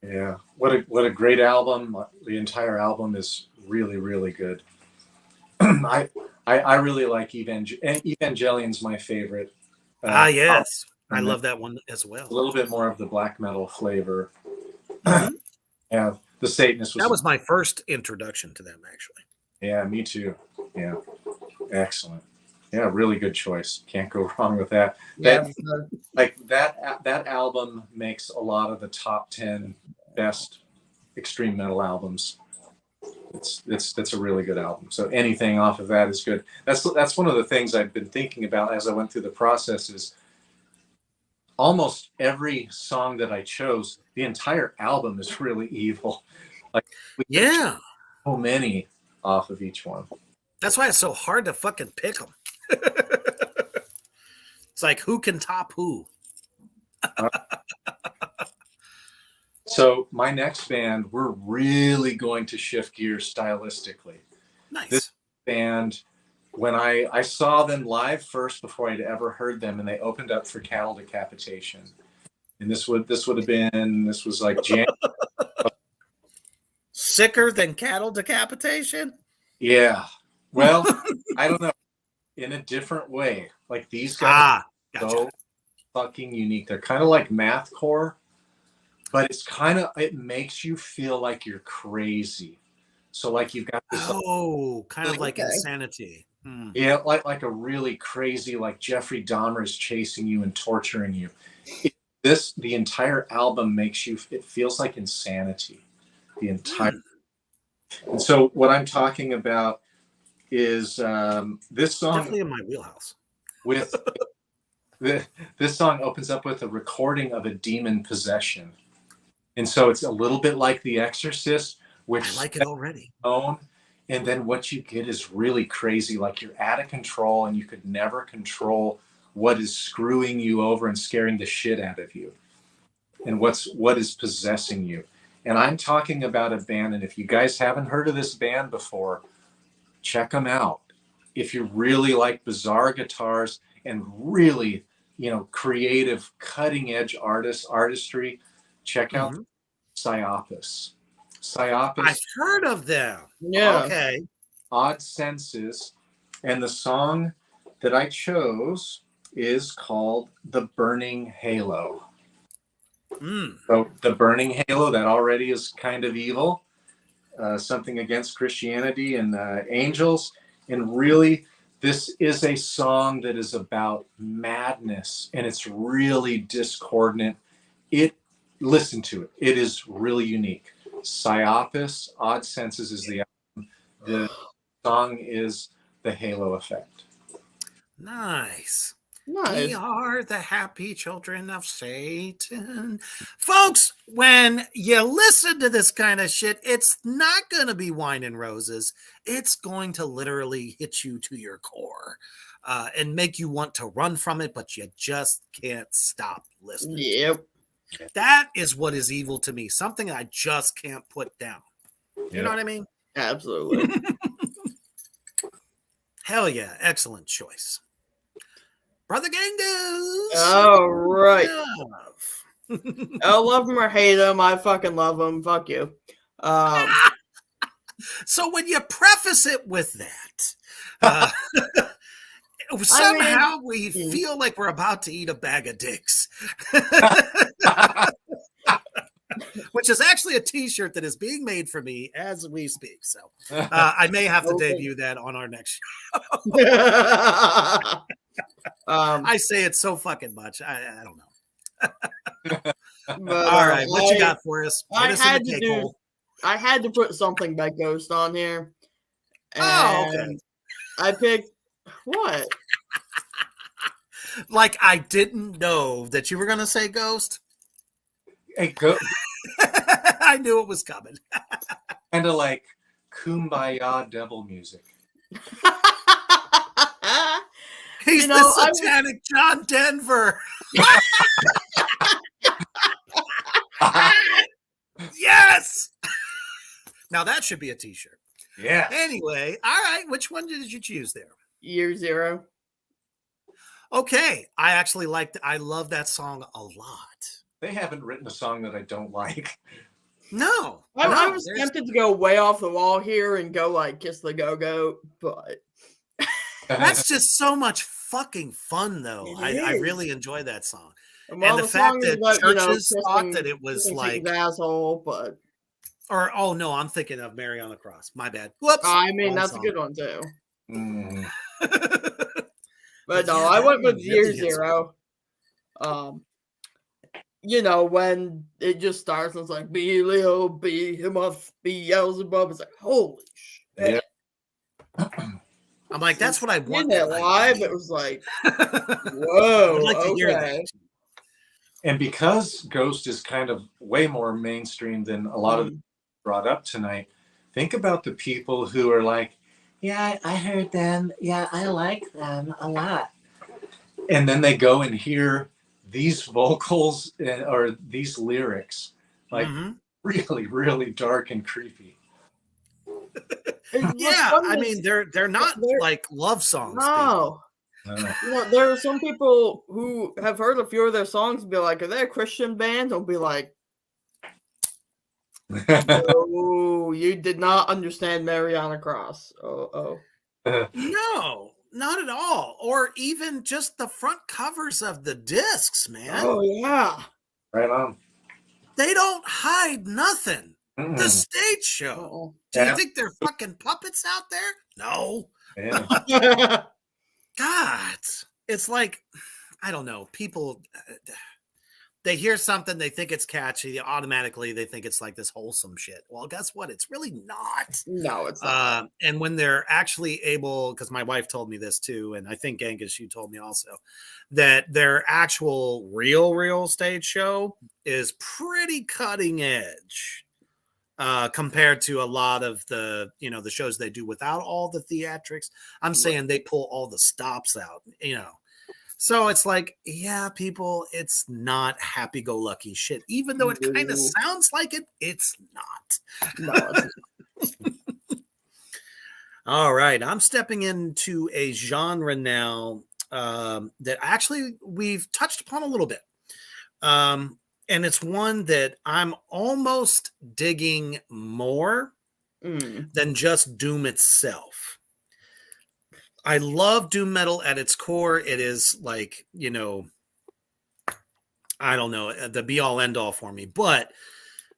Yeah, what a great album! The entire album is really, really good. I really like Evangelion's my favorite. Yes, I love that one as well. A little bit more of the black metal flavor. Yeah, the Satanist was my first introduction to them, actually. Yeah, me too. Yeah, excellent. Yeah, really good choice. Can't go wrong with that. Yeah, that album makes a lot of the top 10 best extreme metal albums. It's a really good album. So anything off of that is good. That's one of the things I've been thinking about as I went through the process is almost every song that I chose, the entire album is really evil. Like we took Yeah. so many off of each one. That's why it's so hard to fucking pick them. It's like, who can top who? So my next band, we're really going to shift gears stylistically. Nice. This band, when I saw them live first before I'd ever heard them, and they opened up for Cattle Decapitation. And this was like January. Sicker than Cattle Decapitation? Yeah. Well, I don't know. In a different way. Like these guys Gotcha. are so fucking unique. They're kind of like mathcore, but it makes you feel like you're crazy. So like you've got this kind of like Okay. Insanity. Hmm. yeah, like a really crazy, like Jeffrey Dahmer is chasing you and torturing you. The entire album it feels like Insanity. The entire And so what I'm talking about is this song Definitely in my wheelhouse. with this song opens up with a recording of a demon possession. And so it's a little bit like The Exorcist, which I like it already. and then what you get is really crazy, like you're out of control and you could never control what is screwing you over and scaring the shit out of you, and what is possessing you. And I'm talking about a band, and if you guys haven't heard of this band before, check them out. If you really like bizarre guitars and really, creative, cutting edge artistry, check out Psyopus. Psyopus, I've heard of them. Yeah. Okay. Odd Senses, and the song that I chose is called The Burning Halo. Mm. So the burning halo, that already is kind of evil, something against Christianity and angels. And really, this is a song that is about madness, and it's really discordant. Listen to it. It is really unique. Psyopus, Odd Senses is the album. The song is The Halo Effect. Nice. We Nice. are the happy children of Satan. Folks, when you listen to this kind of shit, it's not going to be wine and roses. It's going to literally hit you to your core and make you want to run from it, but you just can't stop listening. Yep. That is what is evil to me. Something I just can't put down. You know what I mean? Absolutely. Hell yeah. Excellent choice. Brother Gangus. All right. Love. I love him or hate him. I fucking love him. Fuck you. So when you preface it with that, somehow we feel like we're about to eat a bag of dicks. Which is actually a t-shirt that is being made for me as we speak. So I may have to debut that on our next show. I say it so fucking much. I don't know. But, all right, what you got for us? I had to put something by Ghost on here. And I picked what? Like I didn't know that you were gonna say Ghost. Hey, go. I knew it was coming. Kind of like Kumbaya devil music. He's the satanic John Denver. Yes. Now that should be a t-shirt. Yeah. Anyway, all right. Which one did you choose there? Year Zero. Okay. I love that song a lot. They haven't written a song that I don't like. No. I was tempted to go way off the wall here and go like Kiss the Go-Go, but that's just so much fucking fun, though. I really enjoy that song. Well, and the fact that churches thought that it was like asshole, but no, I'm thinking of Mary on the Cross. My bad. Whoops. I mean, that's a good one too. Mm. But no, I went with Year Zero. When it just starts, and it's like Beelzebub, Behemoth, Beelzebub. It's like holy shit. Yeah. I'm like, that's what I want. In it live, it was like, whoa. I'd like to hear okay. that. And because Ghost is kind of way more mainstream than a lot of brought up tonight. Think about the people who are like, yeah, I heard them. Yeah, I like them a lot. And then they go and hear these vocals or these lyrics, like Mhm. really, really dark and creepy. What's Yeah, funny I is mean they're not there- like love songs. no. Uh, You know, there are some people who have heard a few of their songs and be like, are they a Christian band? They'll be like, oh, you did not understand Mariana Cross. Oh. No, not at all. Or even just the front covers of the discs, man. Oh, yeah. right on. They don't hide nothing. The Mm. stage show. Uh-oh. Do you Yeah. think they're fucking puppets out there? No. Yeah. God, it's like, I don't know. People, they hear something, they think it's catchy. Automatically, they think it's like this wholesome shit. Well, guess what? It's really not. No, it's not. And when they're actually able, because my wife told me this too, and I think Angus, you told me also, that their actual real stage show is pretty cutting edge compared to a lot of the the shows they do without all the theatrics. I'm saying they pull all the stops out, So it's like, yeah, people, it's not happy-go-lucky shit. Even though it kind of No. sounds like it, it's not. No, it's All right, I'm stepping into a genre now that actually we've touched upon a little bit. And it's one that I'm almost digging more than just Doom itself. I love Doom metal at its core. It is like, I don't know, the be all end all for me. But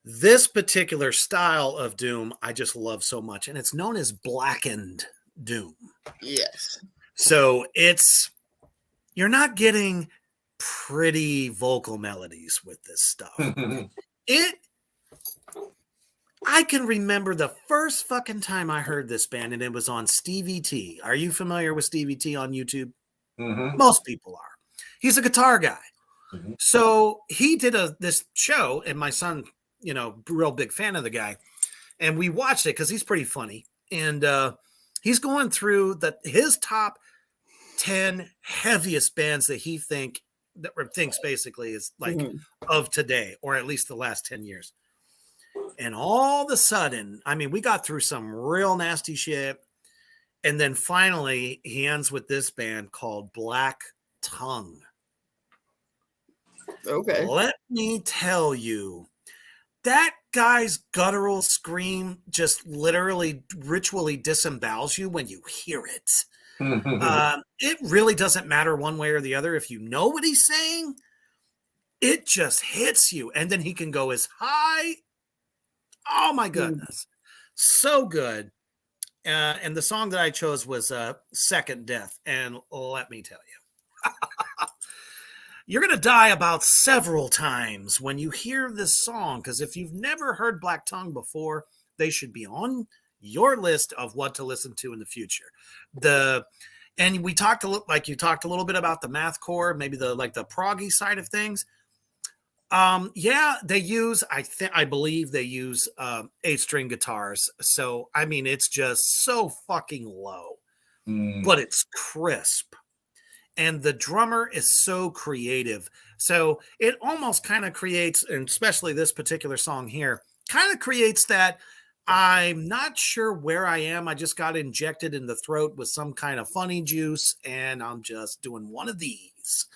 this particular style of Doom, I just love so much. And it's known as blackened Doom. yes. So you're not getting pretty vocal melodies with this stuff. I can remember the first fucking time I heard this band, and it was on Stevie T. Are you familiar with Stevie T on YouTube? Mm-hmm. Most people are. He's a guitar guy. Mm-hmm. So he did this show, and my son, real big fan of the guy, and we watched it because he's pretty funny. And he's going through his top 10 heaviest bands that he thinks basically is like of today, or at least the last 10 years. And all of a sudden, I mean, we got through some real nasty shit. And then finally he ends with this band called Black Tongue. Okay. Let me tell you, that guy's guttural scream just literally ritually disembowels you when you hear it. It really doesn't matter one way or the other. If you know what he's saying, it just hits you. And then he can go as high. Oh my goodness. So good. And the song that I chose was Second Death. And let me tell you, you're going to die about several times when you hear this song. Because if you've never heard Black Tongue before, they should be on your list of what to listen to in the future. And we talked you talked a little bit about the mathcore, maybe the proggy side of things. Yeah, they use, I believe they use 8-string guitars. So I mean, it's just so fucking low, but it's crisp. And the drummer is so creative. So it almost kind of creates, and especially this particular song here, kind of creates that I'm not sure where I am. I just got injected in the throat with some kind of funny juice, and I'm just doing one of these.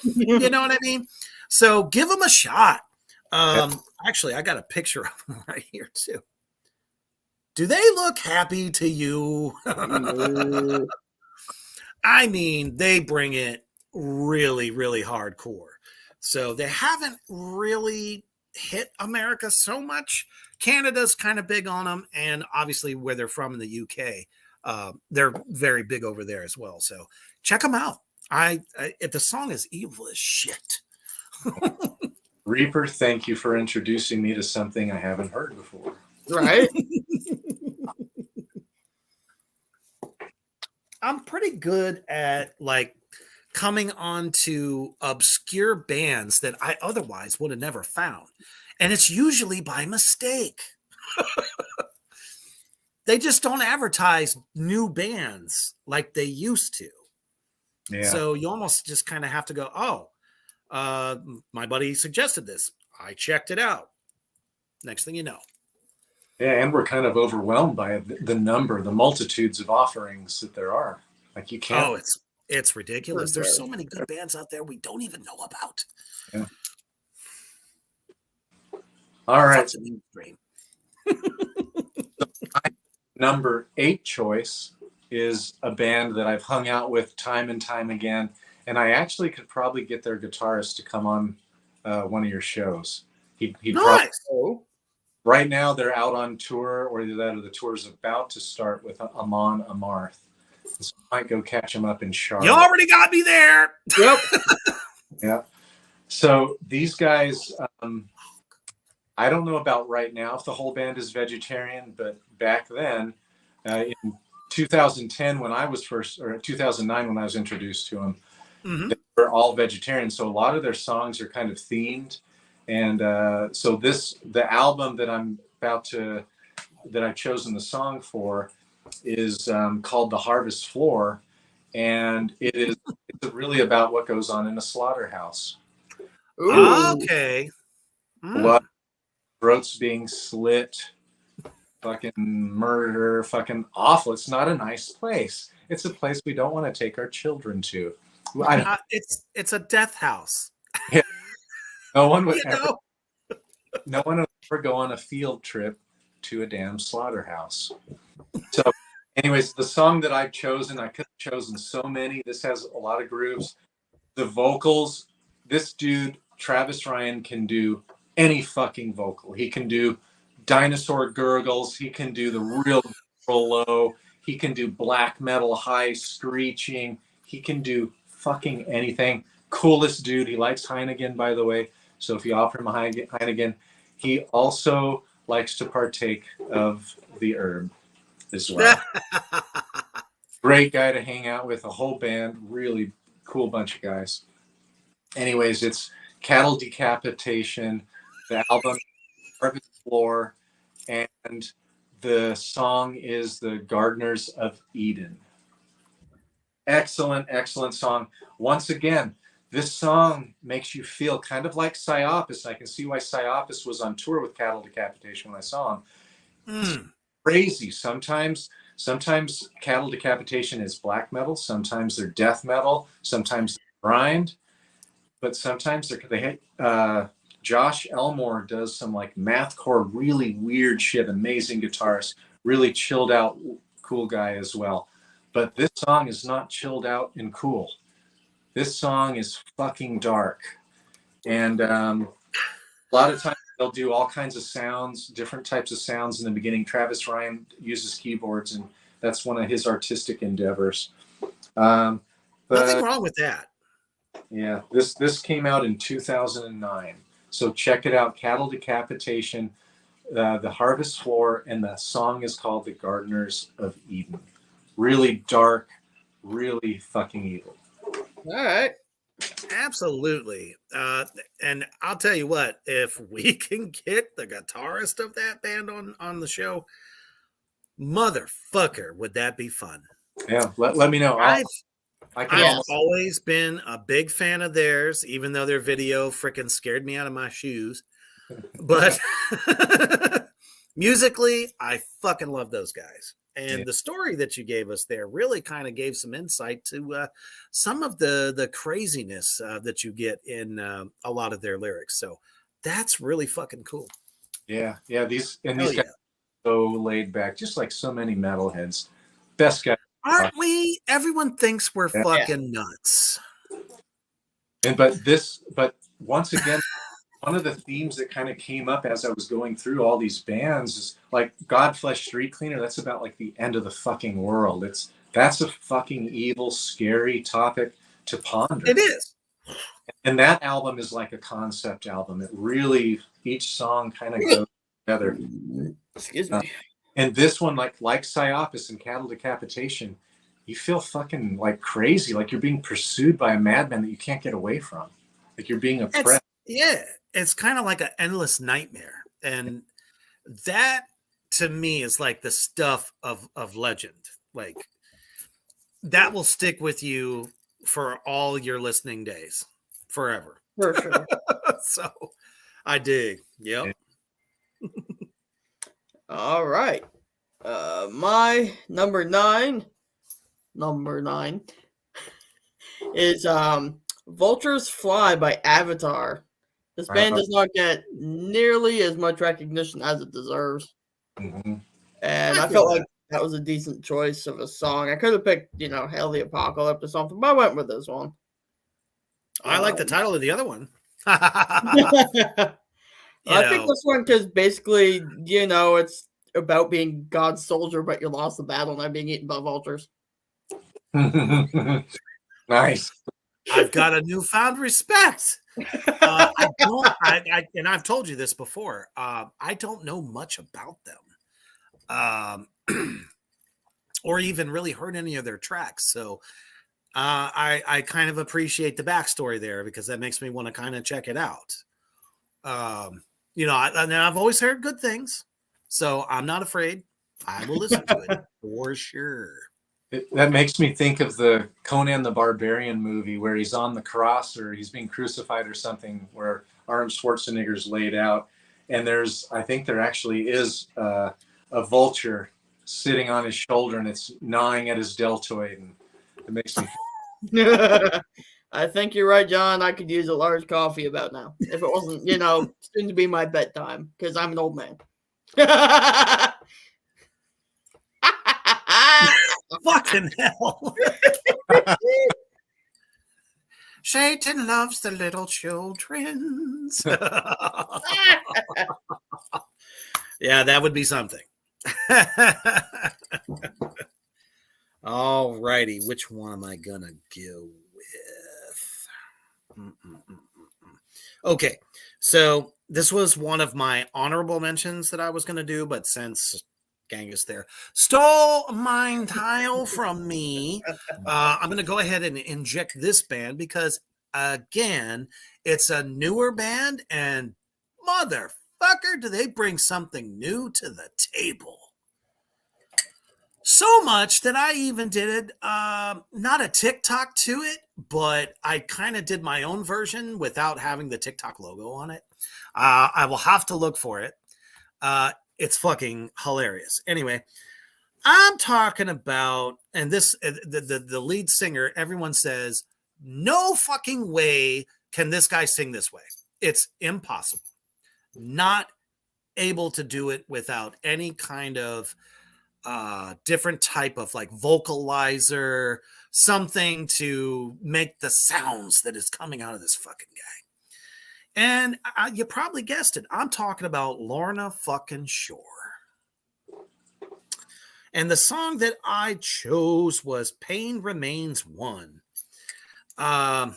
You know what I mean? So give them a shot. Actually, I got a picture of them right here too. Do they look happy to you? I mean, they bring it really, really hardcore. So they haven't really hit America so much. Canada's kind of big on them, and obviously where they're from in the UK, they're very big over there as well. So check them out. The song is evil as shit. Reaper, thank you for introducing me to something I haven't heard before. Right? I'm pretty good at coming on to obscure bands that I otherwise would have never found. And it's usually by mistake. They just don't advertise new bands like they used to. Yeah. So you almost just kind of have to go, oh, my buddy suggested this. I checked it out. Next thing you know. Yeah, and we're kind of overwhelmed by the number, the multitudes of offerings that there are. Like you can't. Oh, it's ridiculous. There's so many good bands out there we don't even know about. Yeah. All right. Fuck the mainstream. Number 8 choice is a band that I've hung out with time and time again, and I actually could probably get their guitarist to come on one of your shows. He'd probably, Oh, right now they're out on tour, or either that or the tour's about to start with Amon Amarth. So I might go catch him up in Charlotte. You already got me there. yep. Yeah. So these guys, I don't know about right now if the whole band is vegetarian, but back then, in 2010 when I was first, or 2009 when I was introduced to them, Mhm. they were all vegetarian. So a lot of their songs are kind of themed, and so the album that I've chosen the song for is called The Harvest Floor, and it's really about what goes on in a slaughterhouse. Ooh. Okay. Blood, throats being slit, fucking murder, fucking awful. It's not a nice place. It's a place we don't want to take our children to. It's a death house. No one would You ever, know? no one would ever go on a field trip to a damn slaughterhouse. So, anyways, the song that I've chosen, I could have chosen so many. This has a lot of grooves. The vocals, this dude, Travis Ryan, can do any fucking vocal. He can do dinosaur gurgles. He can do the real low. He can do black metal high screeching. He can do fucking anything. Coolest dude. He likes Heineken, by the way. So if you offer him a Heineken, he also likes to partake of the herb as well. Great guy to hang out with, a whole band, really cool bunch of guys. Anyways, it's Cattle Decapitation, the album Harvest Floor, and the song is The Gardeners of Eden. Excellent, excellent song. Once again, this song makes you feel kind of like Psyopus. I can see why Psyopus was on tour with Cattle Decapitation when I saw him. It's crazy. Sometimes Cattle Decapitation is black metal. Sometimes they're death metal. Sometimes they're grind. But sometimes Josh Elmore does some like mathcore, really weird shit. Amazing guitarist, really chilled out, cool guy as well. But this song is not chilled out and cool. This song is fucking dark, and a lot of times they'll do all kinds of sounds, different types of sounds in the beginning. Travis Ryan uses keyboards, and that's one of his artistic endeavors. Nothing wrong with that. Yeah, this came out in 2009. So check it out, Cattle Decapitation, The Harvest Floor, and the song is called The Gardeners of Eden. Really dark, really fucking evil. All right. Absolutely. And I'll tell you what, if we can get the guitarist of that band on the show, motherfucker, would that be fun? Yeah, let me know. I've Yes. always been a big fan of theirs, even though their video freaking scared me out of my shoes. But musically, I fucking love those guys. And the story that you gave us there really kind of gave some insight to some of the craziness that you get in a lot of their lyrics. So that's really fucking cool. Yeah. These Hell guys yeah. are so laid back, just like so many metalheads. Best guy. Aren't we? Everyone thinks we're Yeah. fucking nuts. But once again, one of the themes that kind of came up as I was going through all these bands is like Godflesh Street Cleaner. That's about like the end of the fucking world. That's a fucking evil, scary topic to ponder. It is. And that album is like a concept album. It really, each song kind of goes together. Excuse me. And this one, like Psyopus and Cattle Decapitation, you feel fucking like crazy, like you're being pursued by a madman that you can't get away from. Like you're being oppressed. Yeah. it's kind of like an endless nightmare. And that to me is like the stuff of legend. Like that will stick with you for all your listening days forever. For sure. So I dig. Yep. All right. My number nine is Vultures Fly by Avatar. This band does not get nearly as much recognition as it deserves. Mhm. And I I feel felt that. like that was a decent choice of a song. I could have picked, Hail the Apocalypse or something, but I went with this one. I like the title of the other one. I picked this one because basically, it's about being God's soldier, but you lost the battle and I'm being eaten by vultures. Nice. I've got a newfound respect. I don't, and I've told you this before. I don't know much about them, or even really heard any of their tracks. So I kind of appreciate the backstory there because that makes me want to kind of check it out. And I've always heard good things, so I'm not afraid. I will listen to it for sure. That makes me think of the Conan the Barbarian movie where he's on the cross or he's being crucified or something, where Arnold Schwarzenegger's laid out, and I think there actually is a vulture sitting on his shoulder and it's gnawing at his deltoid, and it makes me. I think you're right, John. I could use a large coffee about now if it wasn't, soon to be my bedtime because I'm an old man. Fucking hell. Satan loves the little children. Yeah, that would be something. All righty. Which one am I going to go with? Okay. So this was one of my honorable mentions that I was going to do, but since Genghis there stole mine tile from me, I'm going to go ahead and inject this band because, again, it's a newer band and motherfucker, do they bring something new to the table. So much that I even did not a TikTok to it, but I kind of did my own version without having the TikTok logo on it. I will have to look for it. It's fucking hilarious. Anyway, I'm talking about, and this the lead singer, everyone says, no fucking way can this guy sing this way. It's impossible. Not able to do it without any kind of different type of like vocalizer, something to make the sounds that is coming out of this fucking guy. And you probably guessed it. I'm talking about Lorna fucking Shore. And the song that I chose was Pain Remains One. I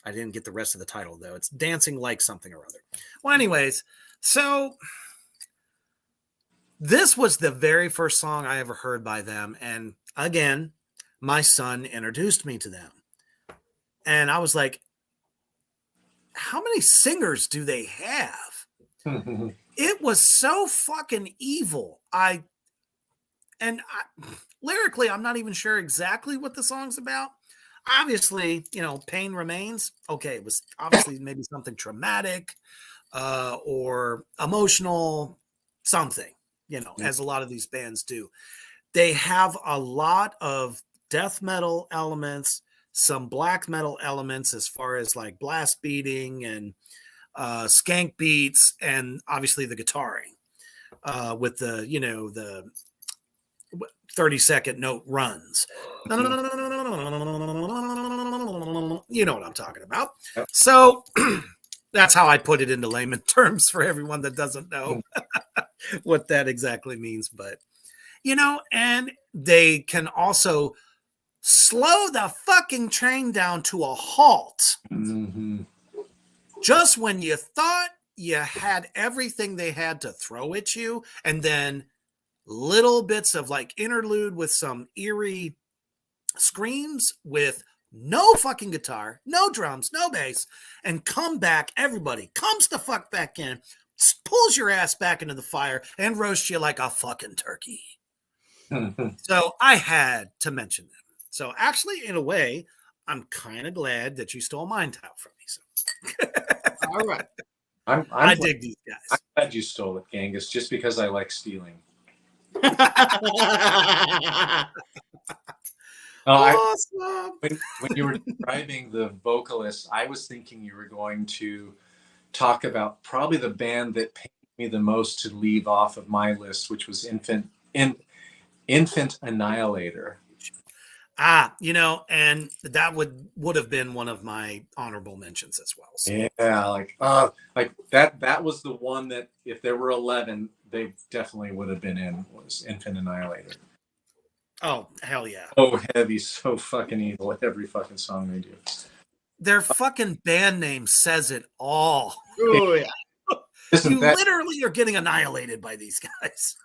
didn't get the rest of the title, though. It's Dancing Like Something or Other. Well, anyways, so this was the very first song I ever heard by them. And again, my son introduced me to them. And I was like, how many singers do they have? It was so fucking evil. Lyrically, I'm not even sure exactly what the song's about. Obviously, pain remains. Okay, it was obviously maybe something traumatic or emotional, something, as a lot of these bands do. They have a lot of death metal elements, some black metal elements as far as like blast beating and skank beats, and obviously the guitaring with the 30-second note runs. You know what I'm talking about. So that's how I put it into layman terms for everyone that doesn't know what that exactly means. But, and they can also slow the fucking train down to a halt. Mm-hmm. Just when you thought you had everything they had to throw at you, and then little bits of like interlude with some eerie screams with no fucking guitar, no drums, no bass, and come back. Everybody comes the fuck back in, pulls your ass back into the fire, and roasts you like a fucking turkey. So I had to mention them. So actually, in a way, I'm kind of glad that you stole mine tile from me. So All right. I dig these guys. I'm glad you stole it, Genghis, just because I like stealing. Awesome. When you were describing the vocalist, I was thinking you were going to talk about probably the band that pained me the most to leave off of my list, which was Infant Annihilator. And that would have been one of my honorable mentions as well. So. Yeah, like that was the one that if there were 11, they definitely would have been in, was Infant Annihilator. Oh, hell yeah. So heavy, so fucking evil at every fucking song they do. Their fucking band name says it all. Oh, yeah. You literally are getting annihilated by these guys.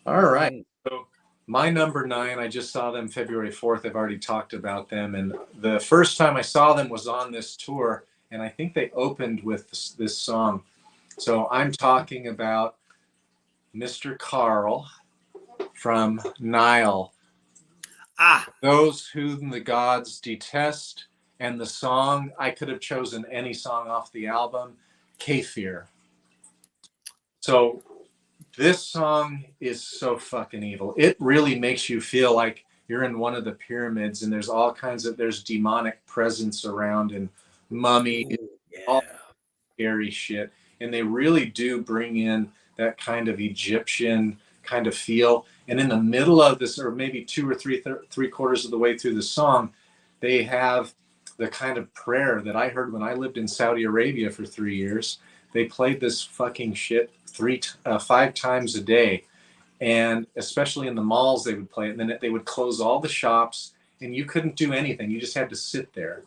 All right. So my number 9, I just saw them February 4th. I've already talked about them. And the first time I saw them was on this tour. And I think they opened with this song. So I'm talking about Mr. Carl from Nile. Those whom the gods detest. And the song, I could have chosen any song off the album, Kafir. So this song is so fucking evil. It really makes you feel like you're in one of the pyramids and there's all kinds of, there's demonic presence around and mummy, all scary shit. And they really do bring in that kind of Egyptian kind of feel. And in the middle of this, or maybe 2 or 3 quarters of the way through the song, they have the kind of prayer that I heard when I lived in Saudi Arabia for 3 years. They played this fucking shit 5 times a day. And especially in the malls, they would play it. And then they would close all the shops and you couldn't do anything. You just had to sit there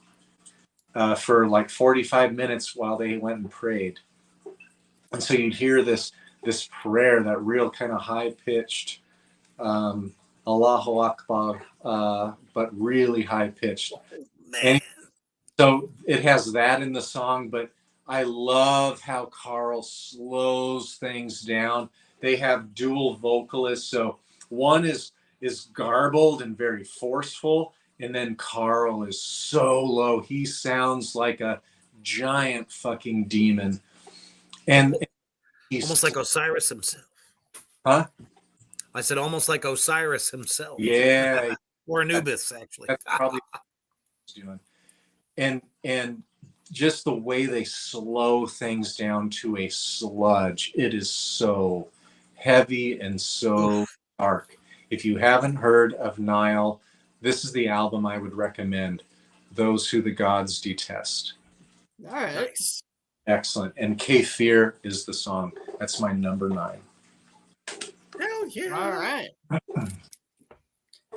for like 45 minutes while they went and prayed. And so you'd hear this prayer, that real kind of high-pitched Allahu Akbar, but really high-pitched. And so it has that in the song, but I love how Carl slows things down. They have dual vocalists. So one is garbled and very forceful, and then Carl is so low. He sounds like a giant fucking demon. And he's almost like Osiris himself. Huh? I said almost like Osiris himself. Yeah. Or Anubis, actually. That's probably what he's doing. And just the way they slow things down to a sludge, it is so heavy and so dark. If you haven't heard of Nile, this is the album I would recommend, Those Who the Gods Detest. All right. Nice. Excellent. And Kafir is the song. That's my number 9. Hell yeah. All right.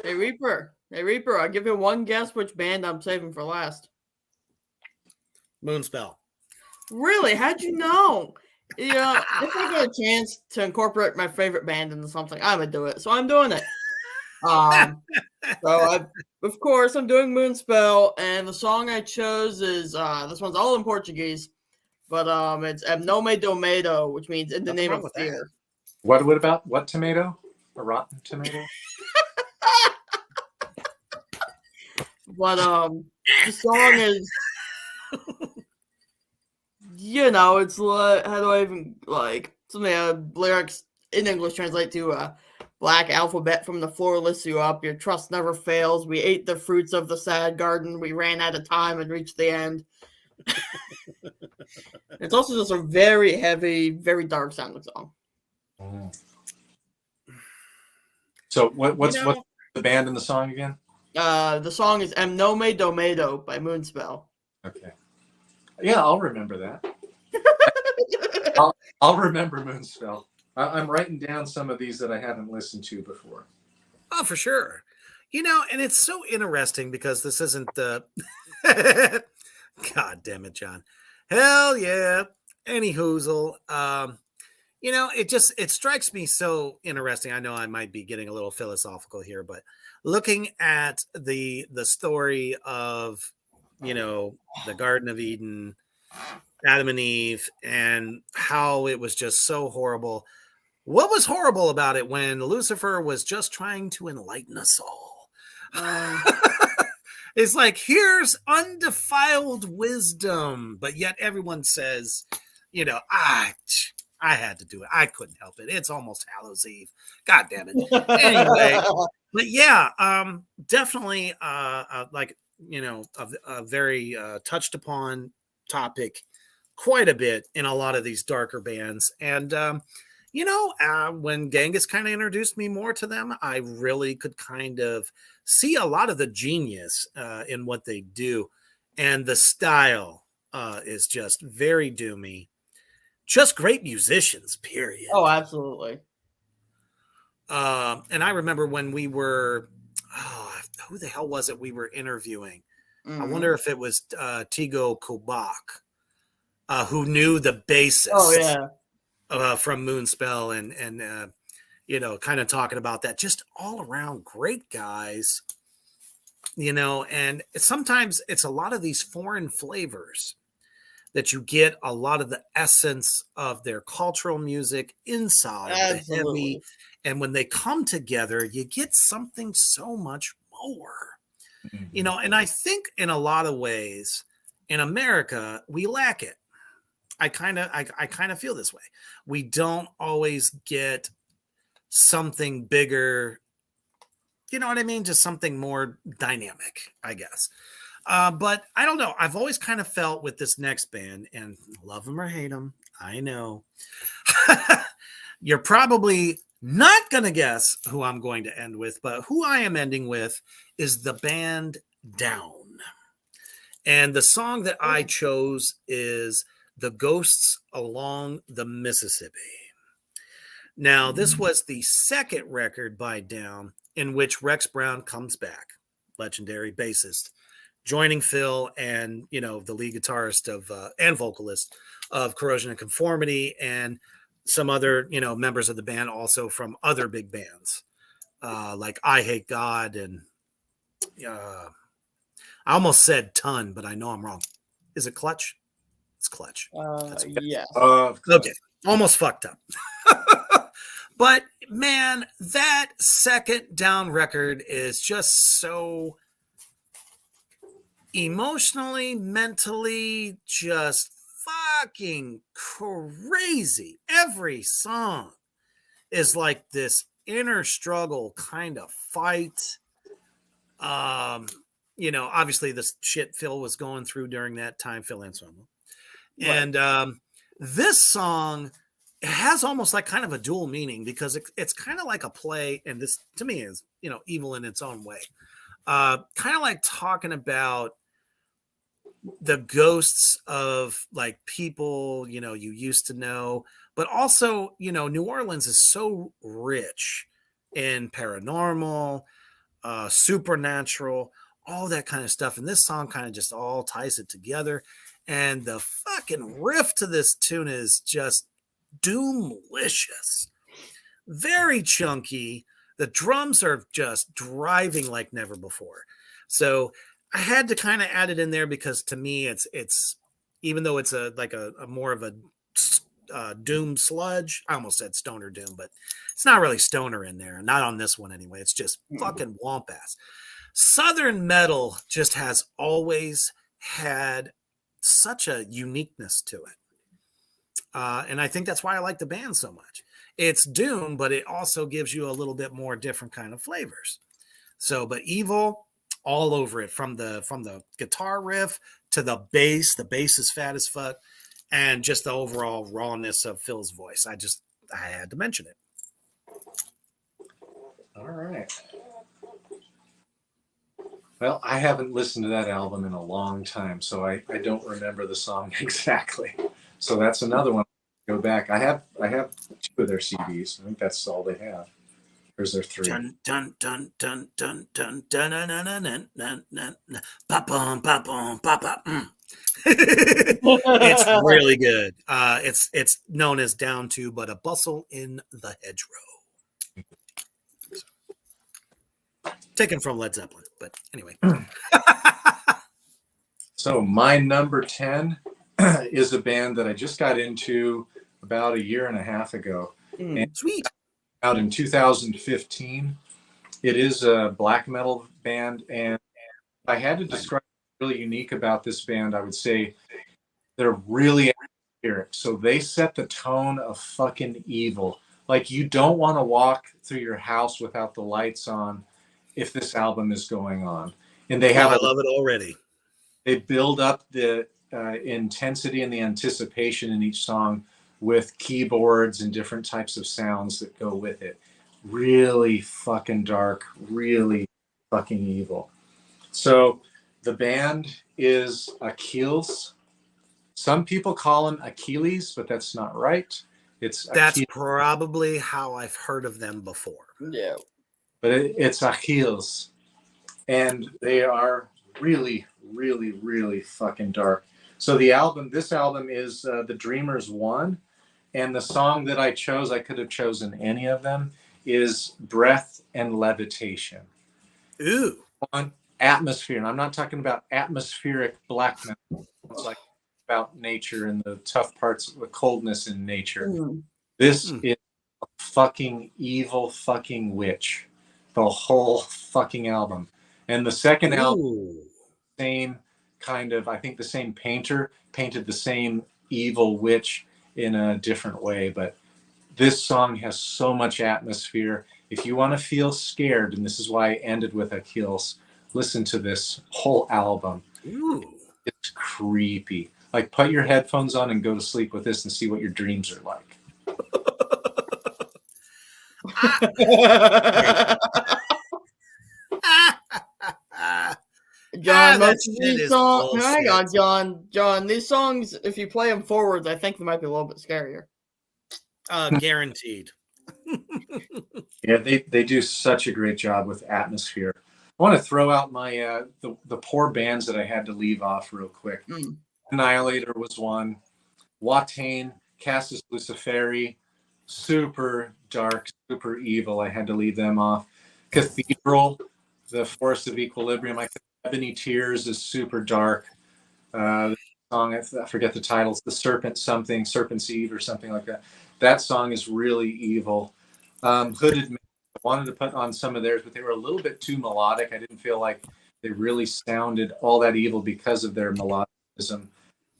Hey Reaper, I'll give you one guess which band I'm saving for last. Moonspell. Really? How'd you know? Yeah, if I get a chance to incorporate my favorite band into something, I'm gonna do it. So I'm doing it. Of course, I'm doing Moonspell, and the song I chose is this one's all in Portuguese, but it's Em Nome do Medo, which means in the name of fear. What about what tomato? A rotten tomato? But the song is, it's like, how do I even, like, something lyrics in English translate to black alphabet from the floor lifts you up. Your trust never fails. We ate the fruits of the sad garden. We ran out of time and reached the end. It's also just a very heavy, very dark sounding song. So what's the band in the song again? The song is Em Nome do Medo by Moonspell. Okay. Yeah, I'll remember that. I'll remember Moonspell. I'm writing down some of these that I haven't listened to before. Oh, for sure. And it's so interesting because this isn't the God damn it, John. Hell yeah. Any hoozle. It strikes me so interesting. I know I might be getting a little philosophical here, but looking at the story of, you know, the Garden of Eden, Adam and Eve, and how it was just so horrible. What was horrible about it when Lucifer was just trying to enlighten us all? Um, It's like, here's undefiled wisdom, but yet everyone says, you know, I had to do it. I couldn't help it. It's almost Hallows Eve. God damn it. Anyway, but yeah, definitely, like, you know, a very touched upon topic quite a bit in a lot of these darker bands. And you know, when Genghis kind of introduced me more to them, I really could kind of see a lot of the genius in what they do. And the style is just very doomy. Just great musicians, period. oh, absolutely. And I remember when we were, who the hell was it we were interviewing? I wonder if it was Tigo Kubak, who knew the bassist. Oh yeah. From Moonspell and you know, kind of talking about that, just all around great guys, you know. And sometimes it's a lot of these foreign flavors that you get a lot of the essence of their cultural music inside the heavy, Absolutely. and when they come together, you get something so much more, you know. And I think in a lot of ways in America we lack it. I kind of feel this way. We don't always get something bigger, you know what I mean? Just something more dynamic, I guess. But I don't know. I've always kind of felt with this next band, and love them or hate them, I know. You're probably not going to guess who I'm going to end with, but who I am ending with is the band Down. And the song that I chose is The Ghosts Along the Mississippi. Now, this was the second record by Down in which Rex Brown comes back, legendary bassist, joining Phil and, you know, the lead guitarist of and vocalist of Corrosion and Conformity, and some other, you know, members of the band also from other big bands like I Hate God, and I almost said Ton, but I know I'm wrong. Is it Clutch? It's Clutch. Yeah. Okay, almost fucked up. But man, that second Down record is just so emotionally, mentally, just fucking crazy. Every song is like this inner struggle kind of fight. You know, obviously the shit Phil was going through during that time, Phil Anselmo. Right. And this song has almost like kind of a dual meaning, because it's kind of like a play, and this to me is, you know, evil in its own way. Kind of like talking about the ghosts of like people, you know, you used to know, but also, you know, New Orleans is so rich in paranormal, supernatural, all that kind of stuff. And this song kind of just all ties it together. And the fucking riff to this tune is just doomlicious, very chunky. The drums are just driving like never before. So I had to kind of add it in there because to me, it's even though it's a more of a doom sludge. I almost said stoner doom, but it's not really stoner in there. Not on this one anyway. It's just fucking womp ass. Southern metal just has always had such a uniqueness to it. And I think that's why I like the band so much. It's doom, but it also gives you a little bit more different kind of flavors. So, but evil all over it, from the guitar riff to the bass. The bass is fat as fuck, and just the overall rawness of Phil's voice. I had to mention it. All right. Well, I haven't listened to that album in a long time, so I don't remember the song exactly. So that's another one. Go back. I have 2 of their CDs. I think that's all they have. Or is there 3? Dun dun dun dun dun dun dun dun dun dun dun dun dun. Ba-bum, ba-bum, ba-bum. It's really good. It's known as Down To, but a bustle in the hedgerow. Taken from Led Zeppelin, but anyway. So my number 10 is a band that I just got into about a year and a half ago. Sweet. Out in 2015. It is a black metal band, and if I had to describe what's really unique about this band, I would say they're really atmospheric. So they set the tone of fucking evil. Like you don't want to walk through your house without the lights on if this album is going on. And they have I love it already. They build up the intensity and the anticipation in each song with keyboards and different types of sounds that go with it. Really fucking dark, really fucking evil. So the band is Achilles. Some people call him Achilles, but that's not right. That's probably how I've heard of them before. Yeah. But it's Achilles. And they are really, really, really fucking dark. So this album is The Dreamers One. And the song that I chose, I could have chosen any of them, is Breath and Levitation. Ooh. On atmosphere. And I'm not talking about atmospheric black metal. It's like about nature and the tough parts, the coldness in nature. This is a fucking evil fucking witch. The whole fucking album. And the second album, same kind of, I think the same painter painted the same evil witch in a different way. But this song has so much atmosphere. If you want to feel scared, and this is why I ended with Achilles, listen to this whole album. Ooh. It's creepy. Like put your headphones on and go to sleep with this and see what your dreams are like. John, most of these songs. Hang on, John. These songs, if you play them forwards, I think they might be a little bit scarier. Guaranteed. Yeah, they do such a great job with atmosphere. I want to throw out my the poor bands that I had to leave off real quick. Annihilator was one. Watain, Castus Luciferi, super dark, super evil. I had to leave them off. Cathedral, The Forest of Equilibrium. Ebony Tears is super dark. The song, I forget the titles, The Serpent something, Serpent's Eve or something like that. That song is really evil. Hooded Man, I wanted to put on some of theirs, but they were a little bit too melodic. I didn't feel like they really sounded all that evil because of their melodicism.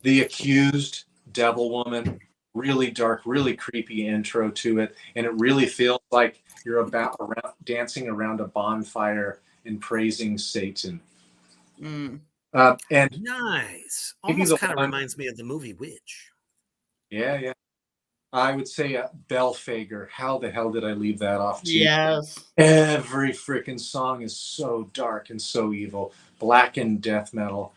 The Accused, Devil Woman, really dark, really creepy intro to it. And it really feels like you're dancing around a bonfire and praising Satan. And nice. maybe Almost kind of reminds me of the movie Witch. Yeah. I would say Belfager. How the hell did I leave that off? Yes. Every freaking song is so dark and so evil. Blackened death metal.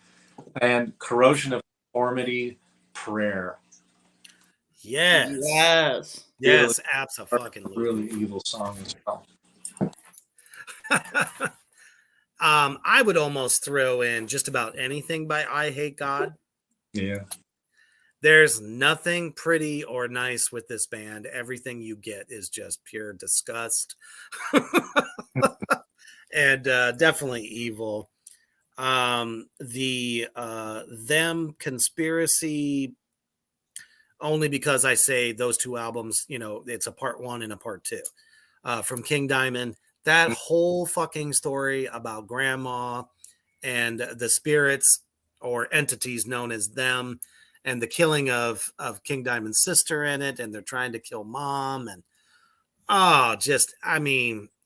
And Corrosion of Conformity, Prayer. Yes. Yes, absolutely. Really evil song as well. I would almost throw in just about anything by I Hate God. Yeah. There's nothing pretty or nice with this band. Everything you get is just pure disgust. And definitely evil. Them Conspiracy, only because I say those two albums, it's a part one and a part two. From King Diamond, that whole fucking story about grandma and the spirits or entities known as them, and the killing of King Diamond's sister in it, and they're trying to kill mom, and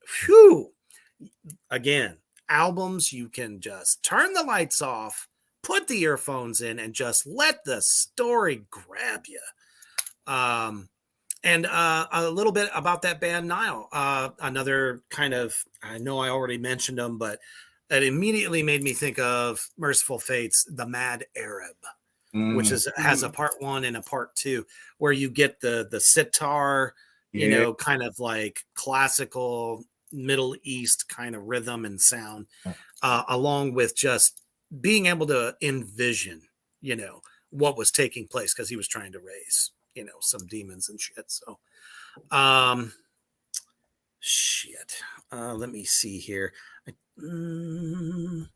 phew. Again, albums you can just turn the lights off, put the earphones in, and just let the story grab you. And a little bit about that band, Nile. Another kind of, I know I already mentioned them, but it immediately made me think of Merciful Fate's The Mad Arab, which has a part one and a part two, where you get the sitar, kind of like classical Middle East kind of rhythm and sound, along with just being able to envision, what was taking place, because he was trying to raise, some demons and shit. So, Shit. Let me see here. And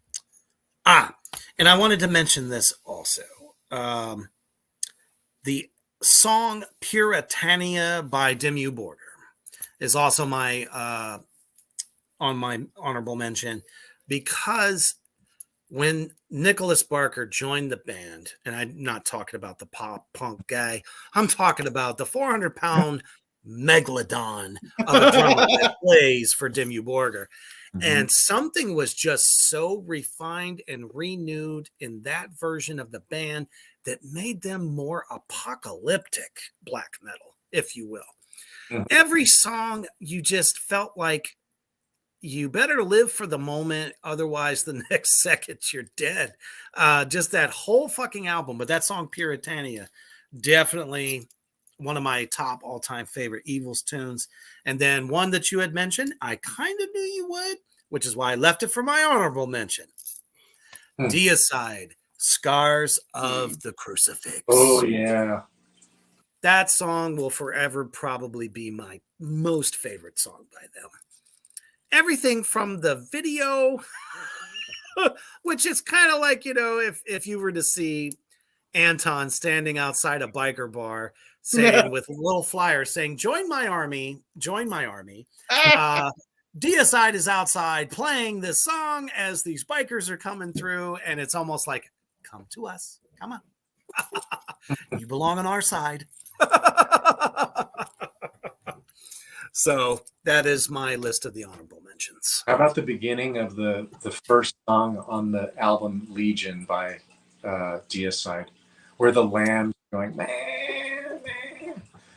I wanted to mention this also. The song Puritania by Dimmu Borgir is also my on my honorable mention, because when Nicholas Barker joined the band, and I'm not talking about the pop punk guy, I'm talking about the 400-pound megalodon of a drummer that plays for Dimmu Borgir. And something was just so refined and renewed in that version of the band that made them more apocalyptic black metal, if you will. Mhm. Every song, you just felt like you better live for the moment, otherwise the next second you're dead. Just that whole fucking album. But that song Puritania, definitely one of my top all-time favorite Evils tunes. And then one that you had mentioned, I kind of knew you would, which is why I left it for my honorable mention. Deicide, Scars of the Crucifix. Oh yeah. That song will forever probably be my most favorite song by them. Everything from the video, which is kind of like, if you were to see Anton standing outside a biker bar saying with a little flyer saying, join my army. Deicide is outside playing this song as these bikers are coming through, and it's almost like, come to us. Come on. You belong on our side. So that is my list of the honorable mentions. How about the beginning of the first song on the album Legion by Deicide, where the lamb's going, man.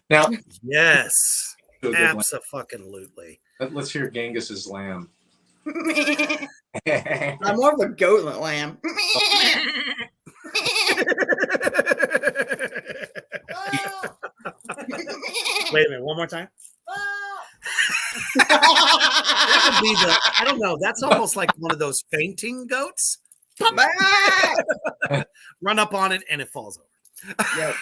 Now, Yes, so absolutely. Let's hear Genghis's lamb. I'm more of a goat than a lamb. Wait a minute, one more time. That would be I don't know. That's almost like one of those fainting goats. Run up on it and it falls over. Yep.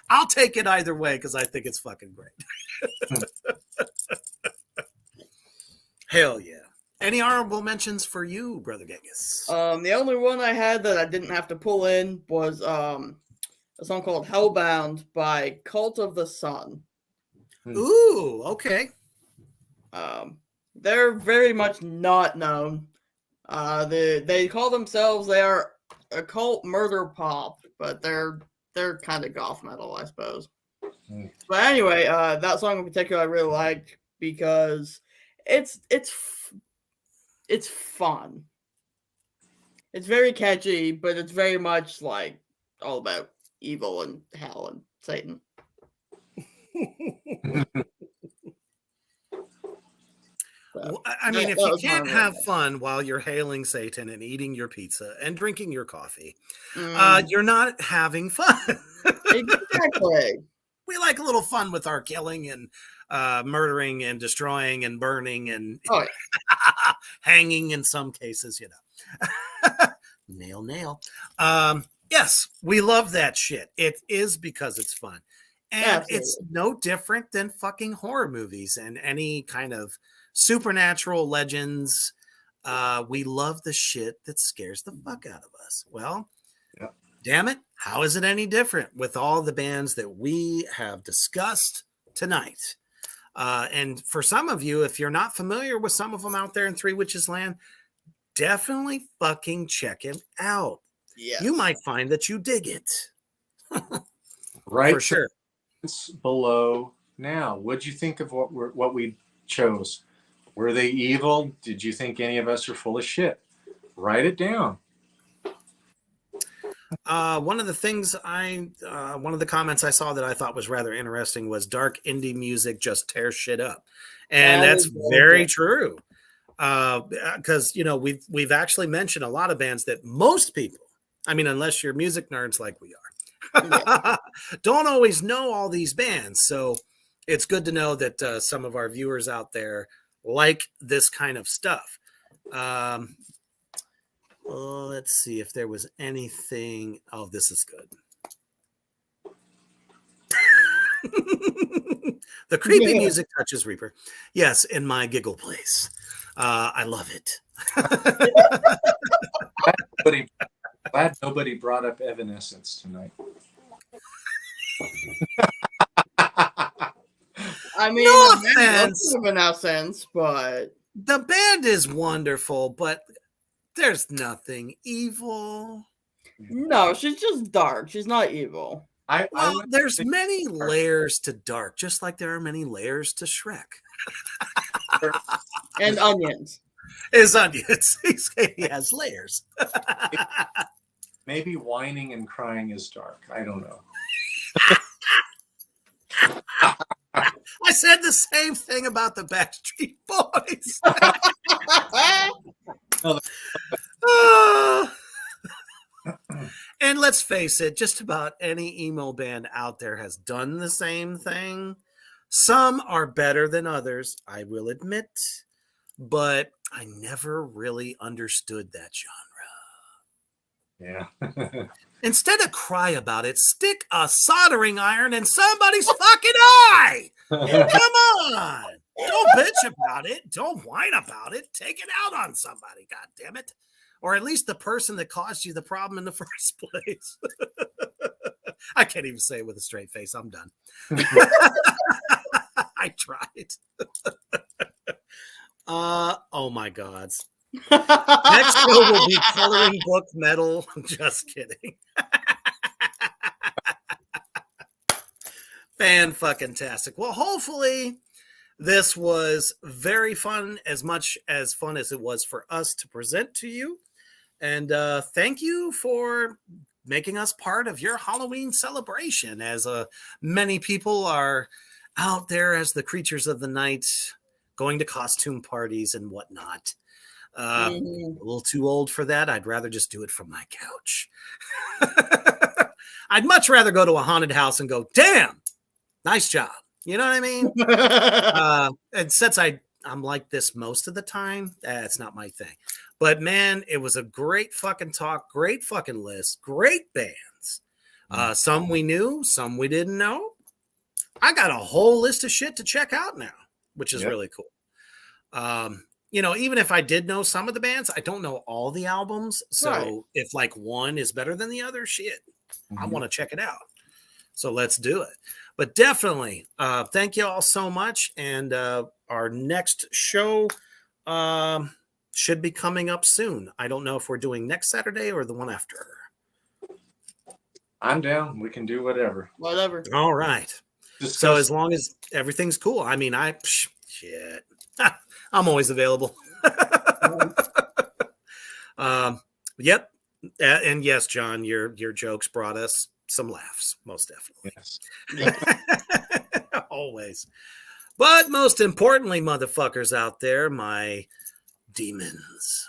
I'll take it either way because I think it's fucking great. Hell yeah. Any honorable mentions for you, Brother Genghis? The only one I had that I didn't have to pull in was a song called Hellbound by Cult of the Sun. Ooh, okay. They're very much not known. They call themselves, they are occult murder pop, but they're kind of goth metal, I suppose. But anyway, that song in particular I really liked because it's fun. It's very catchy, but it's very much like all about evil and hell and Satan. Well, I mean, if you can't have fun while you're hailing Satan and eating your pizza and drinking your coffee, you're not having fun. Exactly. We like a little fun with our killing and murdering and destroying and burning and hanging in some cases, nail. Yes, we love that shit. It is because it's fun. And Absolutely. It's no different than fucking horror movies and any kind of supernatural legends. We love the shit that scares the fuck out of us. Well, damn it, how is it any different with all the bands that we have discussed tonight? And for some of you, if you're not familiar with some of them out there in Three Witches Land, definitely fucking check it out. Yes. You might find that you dig it. Right for sure. Below now, what'd you think of what we chose? Were they evil? Did you think any of us are full of shit? Write it down. One of the things one of the comments I saw that I thought was rather interesting was dark indie music just tears shit up. And that's very true. Because, we've actually mentioned a lot of bands that most people, I mean, unless you're music nerds like we are, don't always know all these bands. So it's good to know that some of our viewers out there like this kind of stuff. Let's see if there was anything. Oh, this is good. The creepy music touches Reaper. Yes, in my giggle place. I love it. Glad nobody brought up Evanescence tonight. I mean, No the band offense. does have an essence, but The band is wonderful, but there's nothing evil. no, she's just dark. She's not evil. Well, there's many layers to dark, just like there are many layers to Shrek. And onions. His onions. He has layers. Maybe whining and crying is dark. I don't know. I said the same thing about the Backstreet Boys. And let's face it, just about any emo band out there has done the same thing. Some are better than others, I will admit, but I never really understood that genre. Yeah. Instead of cry about it, stick a soldering iron in somebody's fucking eye. Come on. Don't bitch about it. Don't whine about it. Take it out on somebody, God damn it. Or at least the person that caused you the problem in the first place. I can't even say it with a straight face. I'm done. I tried. Oh my God. Next show will be coloring book metal. I'm just kidding. Fan-fucking-tastic. Well, hopefully this was very fun, as much as fun as it was for us to present to you. And thank you for making us part of your Halloween celebration, as many people are out there as the creatures of the night, going to costume parties and whatnot. A little too old for that. I'd rather just do it from my couch. I'd much rather go to a haunted house and go, damn, nice job. You know what I mean? And since I'm like this most of the time, that's not my thing. But man, it was a great fucking talk, great fucking list, great bands. Some we knew, some we didn't know. I got a whole list of shit to check out now, which is really cool. You know, even if I did know some of the bands, I don't know all the albums. So if like one is better than the other, shit, I want to check it out. So let's do it. But definitely, thank you all so much. And our next show should be coming up soon. I don't know if we're doing next Saturday or the one after. I'm down. We can do whatever. Whatever. All right. So as long as everything's cool, I mean, shit, I'm always available. Yep. And yes, John, your jokes brought us some laughs, most definitely. Yes. Always. But most importantly, motherfuckers out there, my demons.